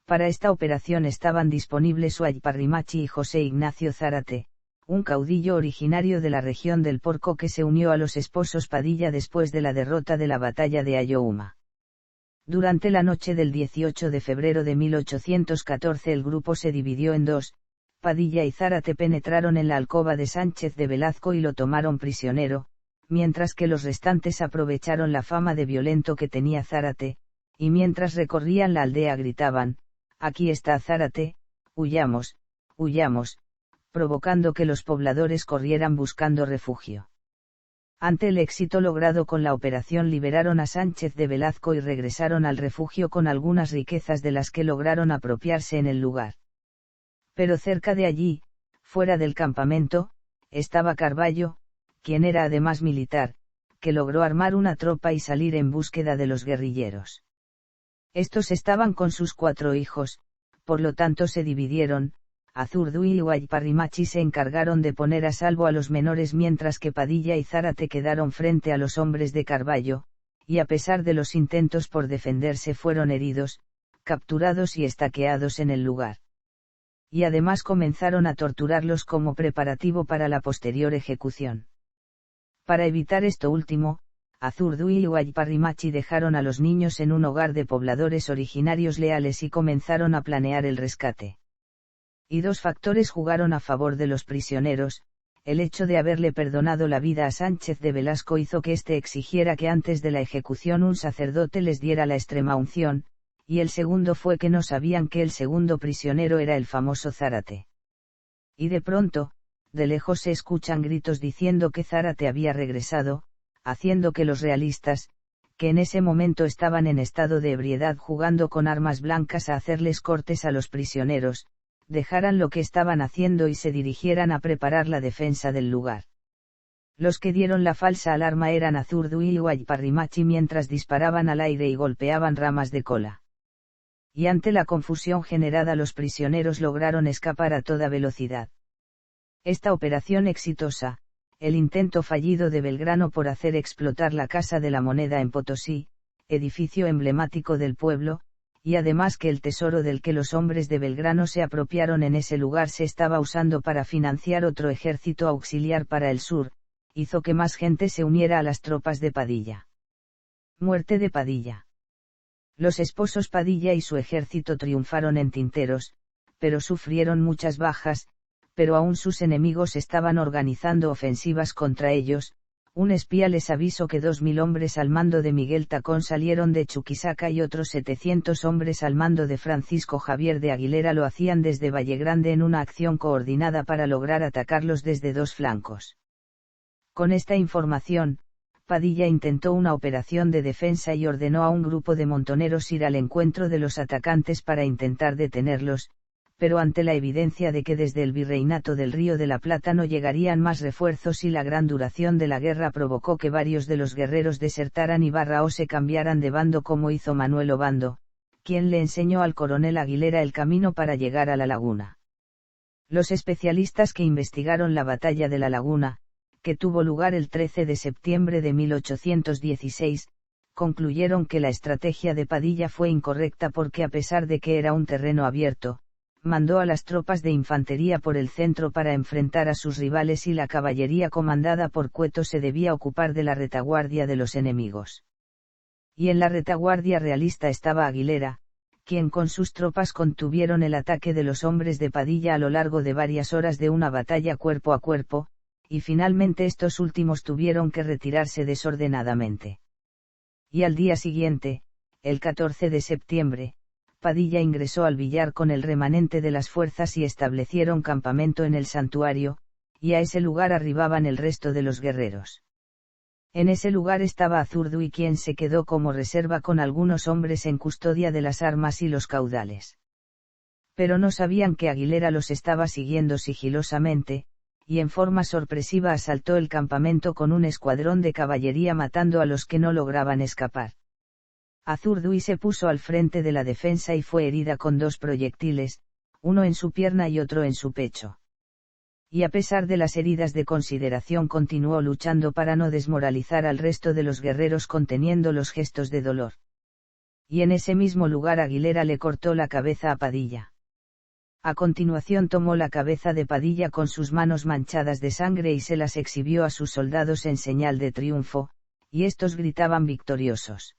Para esta operación estaban disponibles Huayparrimachi y José Ignacio Zárate, un caudillo originario de la región del Porco que se unió a los esposos Padilla después de la derrota de la batalla de Ayohuma. Durante la noche del 18 de febrero de 1814 el grupo se dividió en dos. Padilla y Zárate penetraron en la alcoba de Sánchez de Velazco y lo tomaron prisionero, mientras que los restantes aprovecharon la fama de violento que tenía Zárate, y mientras recorrían la aldea gritaban: «Aquí está Zárate, huyamos, huyamos», provocando que los pobladores corrieran buscando refugio. Ante el éxito logrado con la operación liberaron a Sánchez de Velazco y regresaron al refugio con algunas riquezas de las que lograron apropiarse en el lugar. Pero cerca de allí, fuera del campamento, estaba Carballo, quien era además militar, que logró armar una tropa y salir en búsqueda de los guerrilleros. Estos estaban con sus 4 hijos, por lo tanto se dividieron. Azurduy y Huayparrimachi se encargaron de poner a salvo a los menores mientras que Padilla y Zárate quedaron frente a los hombres de Carballo, y a pesar de los intentos por defenderse fueron heridos, capturados y estaqueados en el lugar. Y además comenzaron a torturarlos como preparativo para la posterior ejecución. Para evitar esto último, Azurduy y Huayparrimachi dejaron a los niños en un hogar de pobladores originarios leales y comenzaron a planear el rescate. Y 2 factores jugaron a favor de los prisioneros: el hecho de haberle perdonado la vida a Sánchez de Velazco hizo que éste exigiera que antes de la ejecución un sacerdote les diera la extremaunción, y el segundo fue que no sabían que el segundo prisionero era el famoso Zárate. Y de pronto, de lejos se escuchan gritos diciendo que Zárate había regresado, haciendo que los realistas, que en ese momento estaban en estado de ebriedad jugando con armas blancas a hacerles cortes a los prisioneros, dejaran lo que estaban haciendo y se dirigieran a preparar la defensa del lugar. Los que dieron la falsa alarma eran Azurduy y Huayparrimachi mientras disparaban al aire y golpeaban ramas de cola. Y ante la confusión generada los prisioneros lograron escapar a toda velocidad. Esta operación exitosa, el intento fallido de Belgrano por hacer explotar la Casa de la Moneda en Potosí, edificio emblemático del pueblo, y además que el tesoro del que los hombres de Belgrano se apropiaron en ese lugar se estaba usando para financiar otro ejército auxiliar para el sur, hizo que más gente se uniera a las tropas de Padilla. Muerte de Padilla. Los esposos Padilla y su ejército triunfaron en Tinteros, pero sufrieron muchas bajas, pero aún sus enemigos estaban organizando ofensivas contra ellos. Un espía les avisó que 2000 hombres al mando de Miguel Tacón salieron de Chuquisaca y otros 700 hombres al mando de Francisco Javier de Aguilera lo hacían desde Vallegrande en una acción coordinada para lograr atacarlos desde 2 flancos. Con esta información, Padilla intentó una operación de defensa y ordenó a un grupo de montoneros ir al encuentro de los atacantes para intentar detenerlos, pero ante la evidencia de que desde el Virreinato del Río de la Plata no llegarían más refuerzos y la gran duración de la guerra provocó que varios de los guerreros desertaran y o se cambiaran de bando como hizo Manuel Obando, quien le enseñó al coronel Aguilera el camino para llegar a la laguna. Los especialistas que investigaron la batalla de la laguna, que tuvo lugar el 13 de septiembre de 1816, concluyeron que la estrategia de Padilla fue incorrecta porque a pesar de que era un terreno abierto, mandó a las tropas de infantería por el centro para enfrentar a sus rivales y la caballería comandada por Cueto se debía ocupar de la retaguardia de los enemigos. Y en la retaguardia realista estaba Aguilera, quien con sus tropas contuvieron el ataque de los hombres de Padilla a lo largo de varias horas de una batalla cuerpo a cuerpo, y finalmente estos últimos tuvieron que retirarse desordenadamente. Y al día siguiente, el 14 de septiembre, Padilla ingresó al Villar con el remanente de las fuerzas y establecieron campamento en el santuario, y a ese lugar arribaban el resto de los guerreros. En ese lugar estaba Azurduy, quien se quedó como reserva con algunos hombres en custodia de las armas y los caudales. Pero no sabían que Aguilera los estaba siguiendo sigilosamente, y en forma sorpresiva asaltó el campamento con un escuadrón de caballería, matando a los que no lograban escapar. Azurduy se puso al frente de la defensa y fue herida con 2 proyectiles, uno en su pierna y otro en su pecho. Y a pesar de las heridas de consideración continuó luchando para no desmoralizar al resto de los guerreros, conteniendo los gestos de dolor. Y en ese mismo lugar Aguilera le cortó la cabeza a Padilla. A continuación tomó la cabeza de Padilla con sus manos manchadas de sangre y se las exhibió a sus soldados en señal de triunfo, y estos gritaban victoriosos.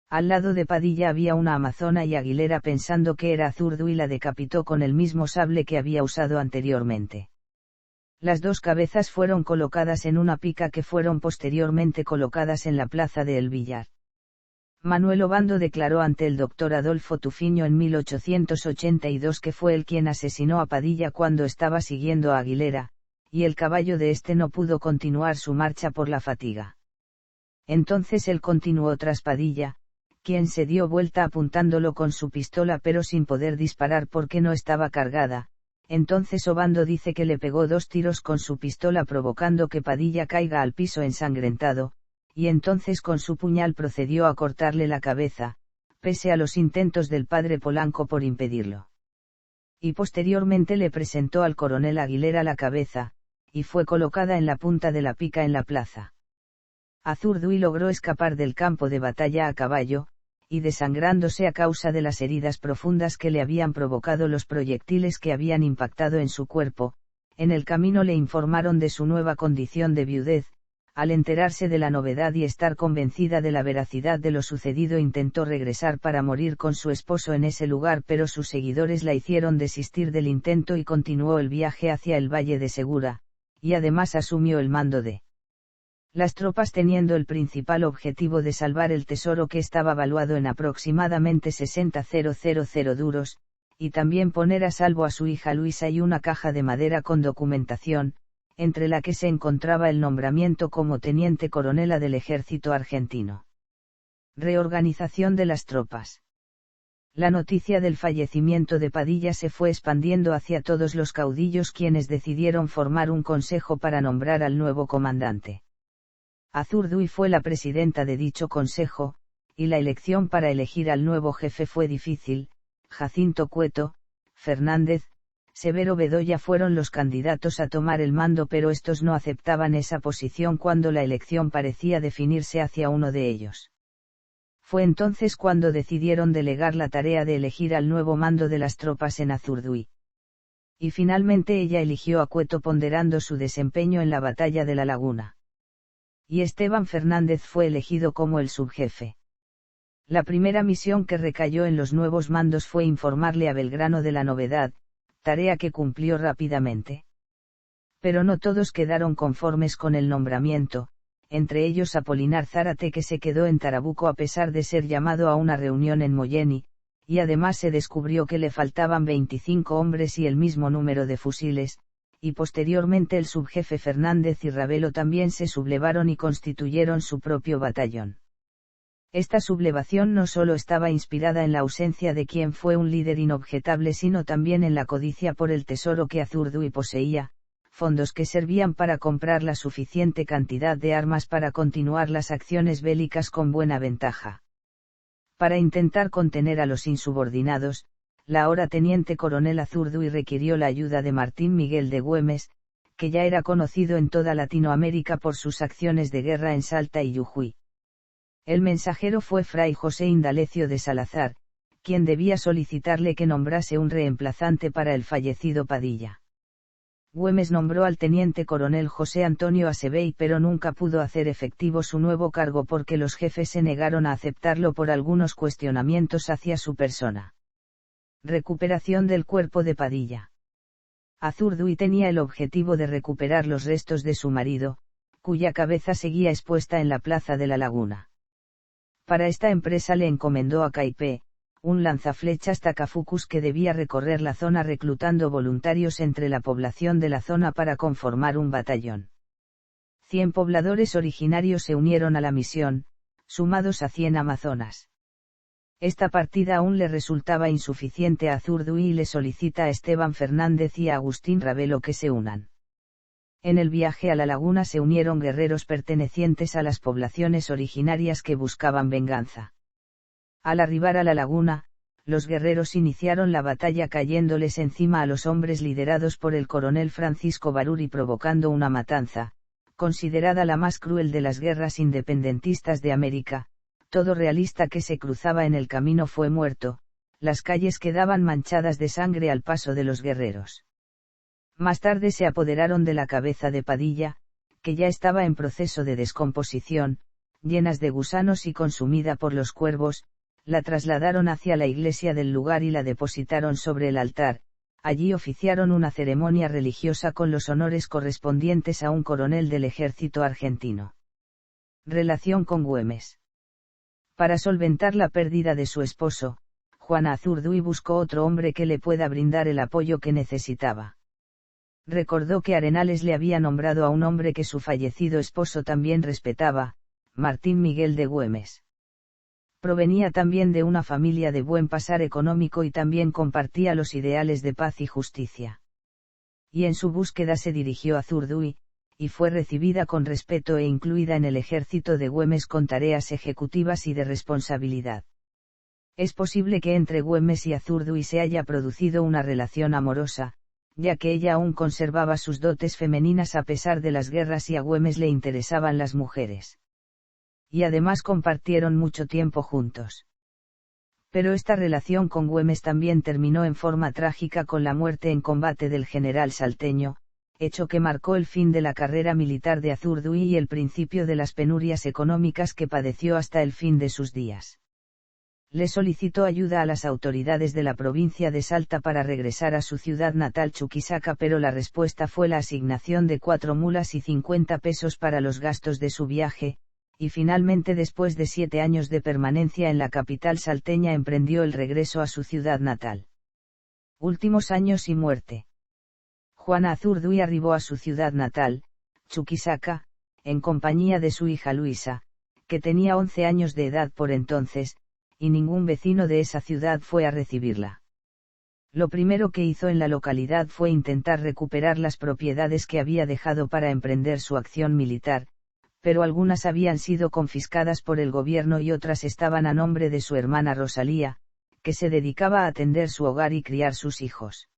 Al lado de Padilla había una amazona y Aguilera, pensando que era Azurduy, la decapitó con el mismo sable que había usado anteriormente. Las 2 cabezas fueron colocadas en una pica que fueron posteriormente colocadas en la plaza de El Villar. Manuel Obando declaró ante el doctor Adolfo Tufiño en 1882 que fue él quien asesinó a Padilla cuando estaba siguiendo a Aguilera, y el caballo de este no pudo continuar su marcha por la fatiga. Entonces él continuó tras Padilla, quien se dio vuelta apuntándolo con su pistola pero sin poder disparar porque no estaba cargada. Entonces Obando dice que le pegó 2 tiros con su pistola provocando que Padilla caiga al piso ensangrentado, y entonces con su puñal procedió a cortarle la cabeza, pese a los intentos del padre Polanco por impedirlo. Y posteriormente le presentó al coronel Aguilera la cabeza, y fue colocada en la punta de la pica en la plaza. Azurduy logró escapar del campo de batalla a caballo, y desangrándose a causa de las heridas profundas que le habían provocado los proyectiles que habían impactado en su cuerpo. En el camino le informaron de su nueva condición de viudez. Al enterarse de la novedad y estar convencida de la veracidad de lo sucedido, intentó regresar para morir con su esposo en ese lugar, pero sus seguidores la hicieron desistir del intento y continuó el viaje hacia el Valle de Segura, y además asumió el mando de las tropas, teniendo el principal objetivo de salvar el tesoro, que estaba valuado en aproximadamente 60.000 duros, y también poner a salvo a su hija Luisa y una caja de madera con documentación, entre la que se encontraba el nombramiento como teniente coronela del ejército argentino. Reorganización de las tropas. La noticia del fallecimiento de Padilla se fue expandiendo hacia todos los caudillos, quienes decidieron formar un consejo para nombrar al nuevo comandante. Azurduy fue la presidenta de dicho consejo, y la elección para elegir al nuevo jefe fue difícil. Jacinto Cueto, Fernández, Severo Bedoya fueron los candidatos a tomar el mando, pero estos no aceptaban esa posición cuando la elección parecía definirse hacia uno de ellos. Fue entonces cuando decidieron delegar la tarea de elegir al nuevo mando de las tropas en Azurduy. Y finalmente ella eligió a Cueto, ponderando su desempeño en la batalla de la Laguna. Y Esteban Fernández fue elegido como el subjefe. La primera misión que recayó en los nuevos mandos fue informarle a Belgrano de la novedad, tarea que cumplió rápidamente. Pero no todos quedaron conformes con el nombramiento, entre ellos Apolinar Zárate, que se quedó en Tarabuco a pesar de ser llamado a una reunión en Molleni, y además se descubrió que le faltaban 25 hombres y el mismo número de fusiles, y posteriormente el subjefe Fernández y Ravelo también se sublevaron y constituyeron su propio batallón. Esta sublevación no solo estaba inspirada en la ausencia de quien fue un líder inobjetable, sino también en la codicia por el tesoro que Azurduy poseía, fondos que servían para comprar la suficiente cantidad de armas para continuar las acciones bélicas con buena ventaja. Para intentar contener a los insubordinados, la ahora teniente coronel Azurduy requirió la ayuda de Martín Miguel de Güemes, que ya era conocido en toda Latinoamérica por sus acciones de guerra en Salta y Jujuy. El mensajero fue Fray José Indalecio de Salazar, quien debía solicitarle que nombrase un reemplazante para el fallecido Padilla. Güemes nombró al teniente coronel José Antonio Acebey, pero nunca pudo hacer efectivo su nuevo cargo porque los jefes se negaron a aceptarlo por algunos cuestionamientos hacia su persona. Recuperación del cuerpo de Padilla. Azurduy tenía el objetivo de recuperar los restos de su marido, cuya cabeza seguía expuesta en la plaza de la Laguna. Para esta empresa le encomendó a Caipé, un lanzaflechas Tacafucus que debía recorrer la zona reclutando voluntarios entre la población de la zona para conformar un batallón. 100 pobladores originarios se unieron a la misión, sumados a 100 amazonas. Esta partida aún le resultaba insuficiente a Azurduy y le solicita a Esteban Fernández y a Agustín Ravelo que se unan. En el viaje a la laguna se unieron guerreros pertenecientes a las poblaciones originarias que buscaban venganza. Al arribar a la laguna, los guerreros iniciaron la batalla cayéndoles encima a los hombres liderados por el coronel Francisco Baruri provocando una matanza, considerada la más cruel de las guerras independentistas de América. Todo realista que se cruzaba en el camino fue muerto, las calles quedaban manchadas de sangre al paso de los guerreros. Más tarde se apoderaron de la cabeza de Padilla, que ya estaba en proceso de descomposición, llenas de gusanos y consumida por los cuervos, la trasladaron hacia la iglesia del lugar y la depositaron sobre el altar. Allí oficiaron una ceremonia religiosa con los honores correspondientes a un coronel del ejército argentino. Relación con Güemes. Para solventar la pérdida de su esposo, Juana Azurduy buscó otro hombre que le pueda brindar el apoyo que necesitaba. Recordó que Arenales le había nombrado a un hombre que su fallecido esposo también respetaba, Martín Miguel de Güemes. Provenía también de una familia de buen pasar económico y también compartía los ideales de paz y justicia. Y en su búsqueda se dirigió a Azurduy, y fue recibida con respeto e incluida en el ejército de Güemes con tareas ejecutivas y de responsabilidad. Es posible que entre Güemes y Azurduy se haya producido una relación amorosa, ya que ella aún conservaba sus dotes femeninas a pesar de las guerras y a Güemes le interesaban las mujeres. Y además compartieron mucho tiempo juntos. Pero esta relación con Güemes también terminó en forma trágica con la muerte en combate del general salteño, hecho que marcó el fin de la carrera militar de Azurduy y el principio de las penurias económicas que padeció hasta el fin de sus días. Le solicitó ayuda a las autoridades de la provincia de Salta para regresar a su ciudad natal Chuquisaca, pero la respuesta fue la asignación de 4 mulas y 50 pesos para los gastos de su viaje, y finalmente después de 7 años de permanencia en la capital salteña emprendió el regreso a su ciudad natal. Últimos años y muerte. Juana Azurduy arribó a su ciudad natal, Chuquisaca, en compañía de su hija Luisa, que tenía 11 años de edad por entonces, y ningún vecino de esa ciudad fue a recibirla. Lo primero que hizo en la localidad fue intentar recuperar las propiedades que había dejado para emprender su acción militar, pero algunas habían sido confiscadas por el gobierno y otras estaban a nombre de su hermana Rosalía, que se dedicaba a atender su hogar y criar sus hijos.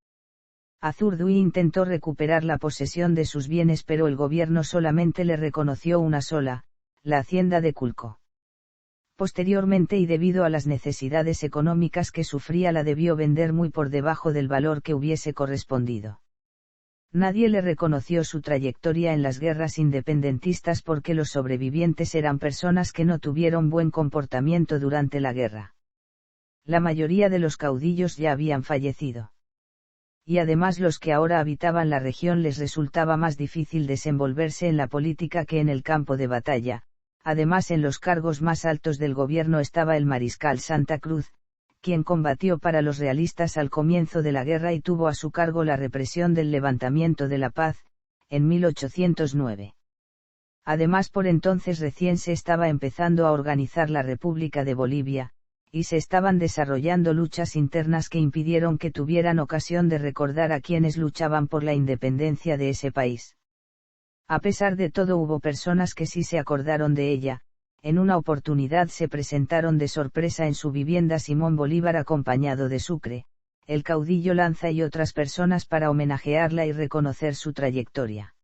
Azurduy intentó recuperar la posesión de sus bienes pero el gobierno solamente le reconoció una sola, la hacienda de Culco. Posteriormente y debido a las necesidades económicas que sufría la debió vender muy por debajo del valor que hubiese correspondido. Nadie le reconoció su trayectoria en las guerras independentistas porque los sobrevivientes eran personas que no tuvieron buen comportamiento durante la guerra. La mayoría de los caudillos ya habían fallecido. Y además los que ahora habitaban la región les resultaba más difícil desenvolverse en la política que en el campo de batalla. Además en los cargos más altos del gobierno estaba el mariscal Santa Cruz, quien combatió para los realistas al comienzo de la guerra y tuvo a su cargo la represión del levantamiento de la paz, en 1809. Además por entonces recién se estaba empezando a organizar la República de Bolivia, y se estaban desarrollando luchas internas que impidieron que tuvieran ocasión de recordar a quienes luchaban por la independencia de ese país. A pesar de todo hubo personas que sí se acordaron de ella. En una oportunidad se presentaron de sorpresa en su vivienda Simón Bolívar acompañado de Sucre, el caudillo Lanza y otras personas para homenajearla y reconocer su trayectoria.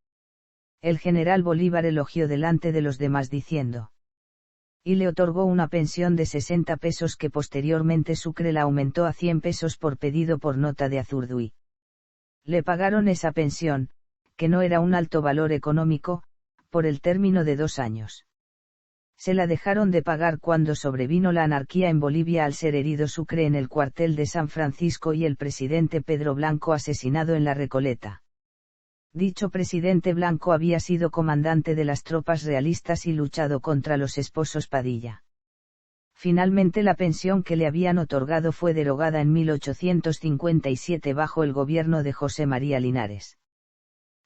El general Bolívar elogió delante de los demás diciendo. Y le otorgó una pensión de 60 pesos que posteriormente Sucre la aumentó a 100 pesos por pedido por nota de Azurduy. Le pagaron esa pensión, que no era un alto valor económico, por el término de 2 años. Se la dejaron de pagar cuando sobrevino la anarquía en Bolivia al ser herido Sucre en el cuartel de San Francisco y el presidente Pedro Blanco asesinado en la Recoleta. Dicho presidente Blanco había sido comandante de las tropas realistas y luchado contra los esposos Padilla. Finalmente la pensión que le habían otorgado fue derogada en 1857 bajo el gobierno de José María Linares.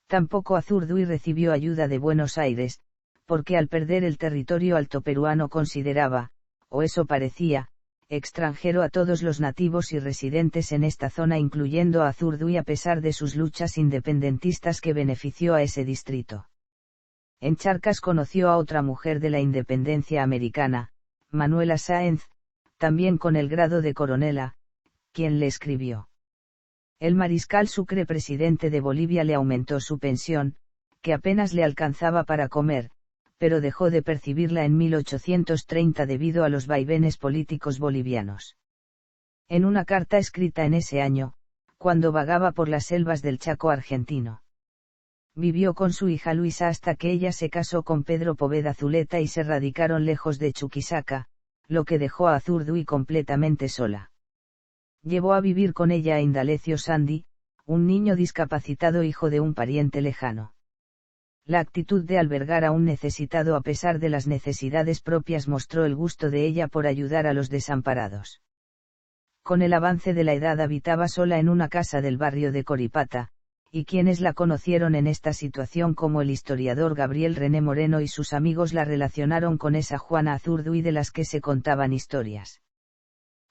Tampoco Azurduy recibió ayuda de Buenos Aires, porque al perder el territorio altoperuano consideraba, o eso parecía, extranjero a todos los nativos y residentes en esta zona, incluyendo a Azurduy, a pesar de sus luchas independentistas que benefició a ese distrito. En Charcas conoció a otra mujer de la independencia americana, Manuela Sáenz, también con el grado de coronela, quien le escribió. El mariscal Sucre, presidente de Bolivia, le aumentó su pensión, que apenas le alcanzaba para comer, pero dejó de percibirla en 1830 debido a los vaivenes políticos bolivianos. En una carta escrita en ese año, cuando vagaba por las selvas del Chaco argentino, vivió con su hija Luisa hasta que ella se casó con Pedro Poveda Zuleta y se radicaron lejos de Chuquisaca, lo que dejó a Azurduy completamente sola. Llevó a vivir con ella a Indalecio Sandi, un niño discapacitado hijo de un pariente lejano. La actitud de albergar a un necesitado a pesar de las necesidades propias mostró el gusto de ella por ayudar a los desamparados. Con el avance de la edad habitaba sola en una casa del barrio de Coripata, y quienes la conocieron en esta situación, como el historiador Gabriel René Moreno y sus amigos, la relacionaron con esa Juana Azurduy de las que se contaban historias.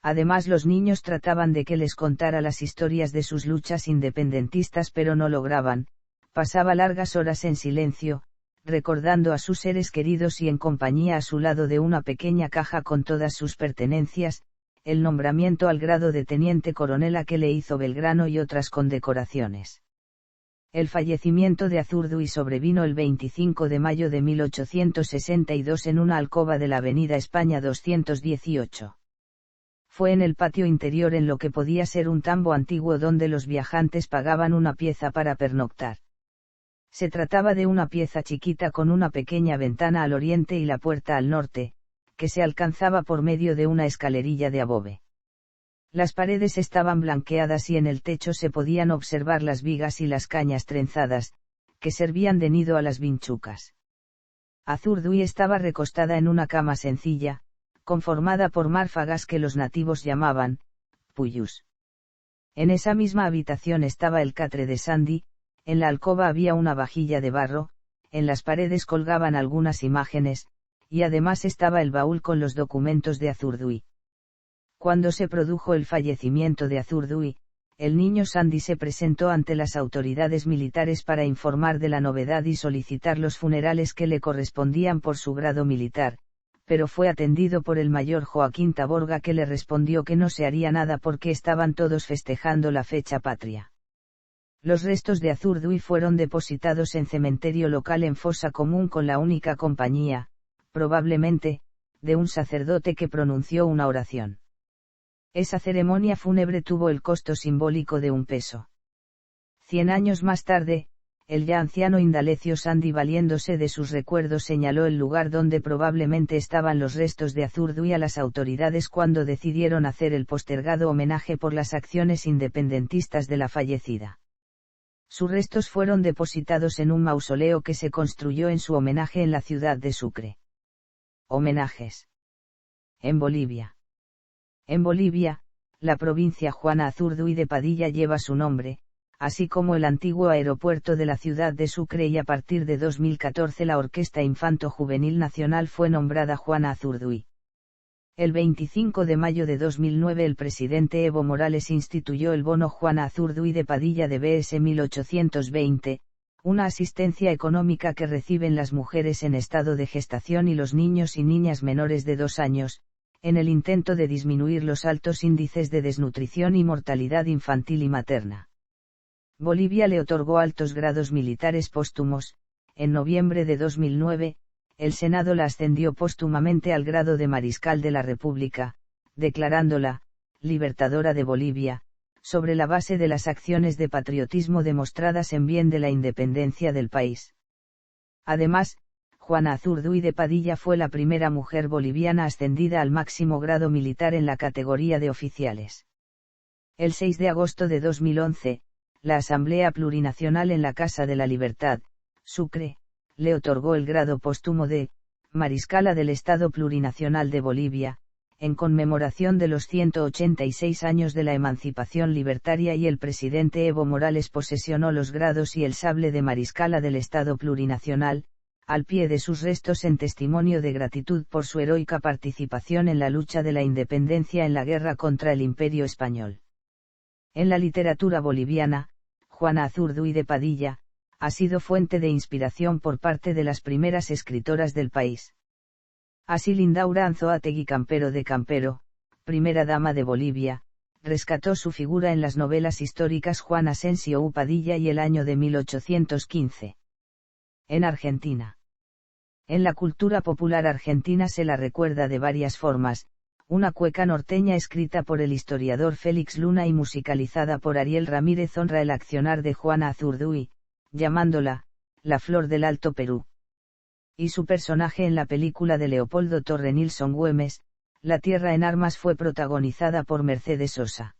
Además, los niños trataban de que les contara las historias de sus luchas independentistas, pero no lograban. Pasaba largas horas en silencio, recordando a sus seres queridos y en compañía a su lado de una pequeña caja con todas sus pertenencias, el nombramiento al grado de teniente coronela que le hizo Belgrano y otras condecoraciones. El fallecimiento de Azurduy sobrevino el 25 de mayo de 1862 en una alcoba de la Avenida España 218. Fue en el patio interior, en lo que podía ser un tambo antiguo donde los viajantes pagaban una pieza para pernoctar. Se trataba de una pieza chiquita con una pequeña ventana al oriente y la puerta al norte, que se alcanzaba por medio de una escalerilla de adobe. Las paredes estaban blanqueadas y en el techo se podían observar las vigas y las cañas trenzadas, que servían de nido a las vinchucas. Azurduy estaba recostada en una cama sencilla, conformada por márfagas que los nativos llamaban puyus. En esa misma habitación estaba el catre de Sandi, en la alcoba había una vajilla de barro, en las paredes colgaban algunas imágenes, y además estaba el baúl con los documentos de Azurduy. Cuando se produjo el fallecimiento de Azurduy, el niño Sandi se presentó ante las autoridades militares para informar de la novedad y solicitar los funerales que le correspondían por su grado militar, pero fue atendido por el mayor Joaquín Taborga, que le respondió que no se haría nada porque estaban todos festejando la fecha patria. Los restos de Azurduy fueron depositados en cementerio local en fosa común con la única compañía, probablemente, de un sacerdote que pronunció una oración. Esa ceremonia fúnebre tuvo el costo simbólico de $1. 100 años más tarde, el ya anciano Indalecio Sandi, valiéndose de sus recuerdos, señaló el lugar donde probablemente estaban los restos de Azurduy a las autoridades cuando decidieron hacer el postergado homenaje por las acciones independentistas de la fallecida. Sus restos fueron depositados en un mausoleo que se construyó en su homenaje en la ciudad de Sucre. Homenajes. En Bolivia. En Bolivia, la provincia Juana Azurduy de Padilla lleva su nombre, así como el antiguo aeropuerto de la ciudad de Sucre, y a partir de 2014 la Orquesta Infanto Juvenil Nacional fue nombrada Juana Azurduy. El 25 de mayo de 2009 el presidente Evo Morales instituyó el bono Juana Azurduy de Padilla de BS 1820, una asistencia económica que reciben las mujeres en estado de gestación y los niños y niñas menores de 2 años, en el intento de disminuir los altos índices de desnutrición y mortalidad infantil y materna. Bolivia le otorgó altos grados militares póstumos. En noviembre de 2009, el Senado la ascendió póstumamente al grado de Mariscal de la República, declarándola Libertadora de Bolivia, sobre la base de las acciones de patriotismo demostradas en bien de la independencia del país. Además, Juana Azurduy de Padilla fue la primera mujer boliviana ascendida al máximo grado militar en la categoría de oficiales. El 6 de agosto de 2011, la Asamblea Plurinacional en la Casa de la Libertad, Sucre, le otorgó el grado póstumo de Mariscala del Estado Plurinacional de Bolivia, en conmemoración de los 186 años de la emancipación libertaria, y el presidente Evo Morales posesionó los grados y el sable de mariscala del Estado plurinacional, al pie de sus restos, en testimonio de gratitud por su heroica participación en la lucha de la independencia en la guerra contra el Imperio Español. En la literatura boliviana, Juana Azurduy de Padilla ha sido fuente de inspiración por parte de las primeras escritoras del país. Así Lindaura Anzoátegui Campero de Campero, primera dama de Bolivia, rescató su figura en las novelas históricas Juan Asensio U. Padilla y El año de 1815. En Argentina. En la cultura popular argentina se la recuerda de varias formas: una cueca norteña escrita por el historiador Félix Luna y musicalizada por Ariel Ramírez honra el accionar de Juana Azurduy, llamándola la flor del Alto Perú. Y su personaje en la película de Leopoldo Torre Nilsson Güemes, La Tierra en Armas, fue protagonizada por Mercedes Sosa.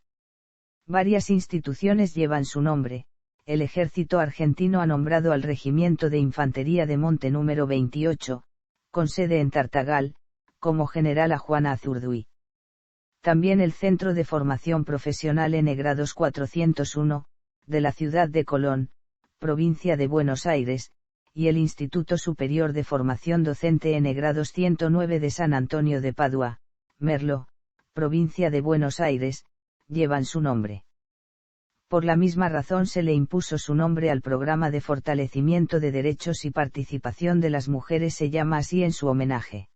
Varias instituciones llevan su nombre. El Ejército Argentino ha nombrado al Regimiento de Infantería de Monte número 28, con sede en Tartagal, como general a Juana Azurduy. También el Centro de Formación Profesional N. Grados 401, de la ciudad de Colón, provincia de Buenos Aires, y el Instituto Superior de Formación Docente N. Grados 109 de San Antonio de Padua, Merlo, provincia de Buenos Aires, llevan su nombre. Por la misma razón se le impuso su nombre al programa de fortalecimiento de derechos y participación de las mujeres, se llama así en su homenaje.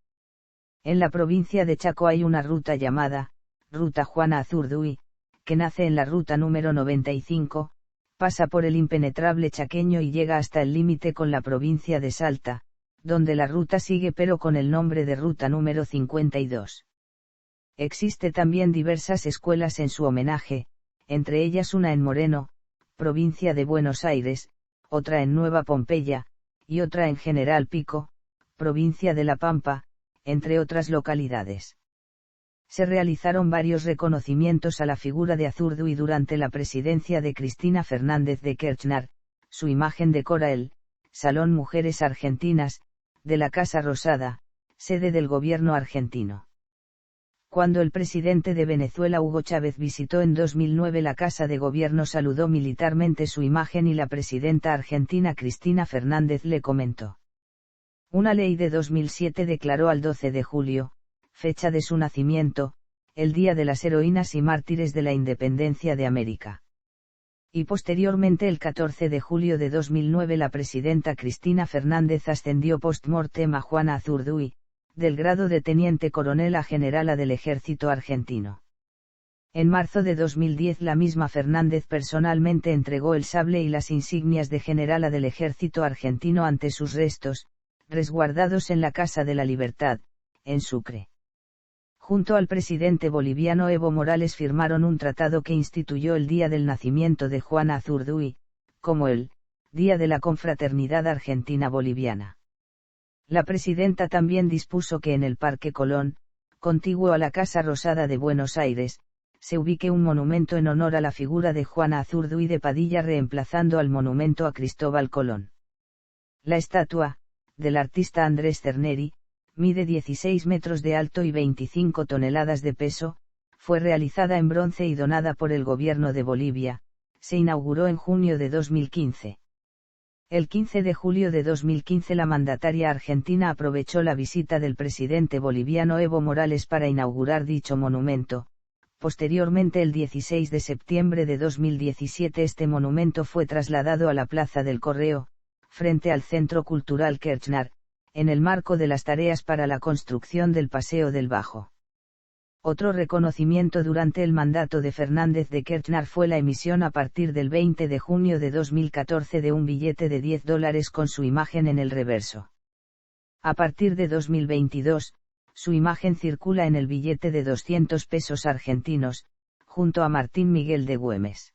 En la provincia de Chaco hay una ruta llamada Ruta Juana Azurduy, que nace en la ruta número 95, pasa por el impenetrable chaqueño y llega hasta el límite con la provincia de Salta, donde la ruta sigue pero con el nombre de ruta número 52. Existe también diversas escuelas en su homenaje, entre ellas una en Moreno, provincia de Buenos Aires, otra en Nueva Pompeya, y otra en General Pico, provincia de La Pampa, entre otras localidades. Se realizaron varios reconocimientos a la figura de Azurduy durante la presidencia de Cristina Fernández de Kirchner. Su imagen decora el Salón Mujeres Argentinas, de la Casa Rosada, sede del gobierno argentino. Cuando el presidente de Venezuela Hugo Chávez visitó en 2009 la Casa de Gobierno, saludó militarmente su imagen y la presidenta argentina Cristina Fernández le comentó. Una ley de 2007 declaró al 12 de julio, fecha de su nacimiento, el Día de las Heroínas y Mártires de la Independencia de América. Y posteriormente el 14 de julio de 2009 la presidenta Cristina Fernández ascendió post-mortem a Juana Azurduy, del grado de teniente coronel a generala del ejército argentino. En marzo de 2010 la misma Fernández personalmente entregó el sable y las insignias de generala del ejército argentino ante sus restos, resguardados en la Casa de la Libertad, en Sucre. Junto al presidente boliviano Evo Morales firmaron un tratado que instituyó el día del nacimiento de Juana Azurduy, como el Día de la Confraternidad Argentina-Boliviana. La presidenta también dispuso que en el Parque Colón, contiguo a la Casa Rosada de Buenos Aires, se ubique un monumento en honor a la figura de Juana Azurduy de Padilla, reemplazando al monumento a Cristóbal Colón. La estatua, del artista Andrés Cerneri, mide 16 metros de alto y 25 toneladas de peso, fue realizada en bronce y donada por el gobierno de Bolivia, se inauguró en junio de 2015. El 15 de julio de 2015 la mandataria argentina aprovechó la visita del presidente boliviano Evo Morales para inaugurar dicho monumento. Posteriormente, el 16 de septiembre de 2017 este monumento fue trasladado a la Plaza del Correo, frente al Centro Cultural Kirchner, en el marco de las tareas para la construcción del Paseo del Bajo. Otro reconocimiento durante el mandato de Fernández de Kirchner fue la emisión a partir del 20 de junio de 2014 de un billete de $10 con su imagen en el reverso. A partir de 2022, su imagen circula en el billete de 200 pesos argentinos, junto a Martín Miguel de Güemes.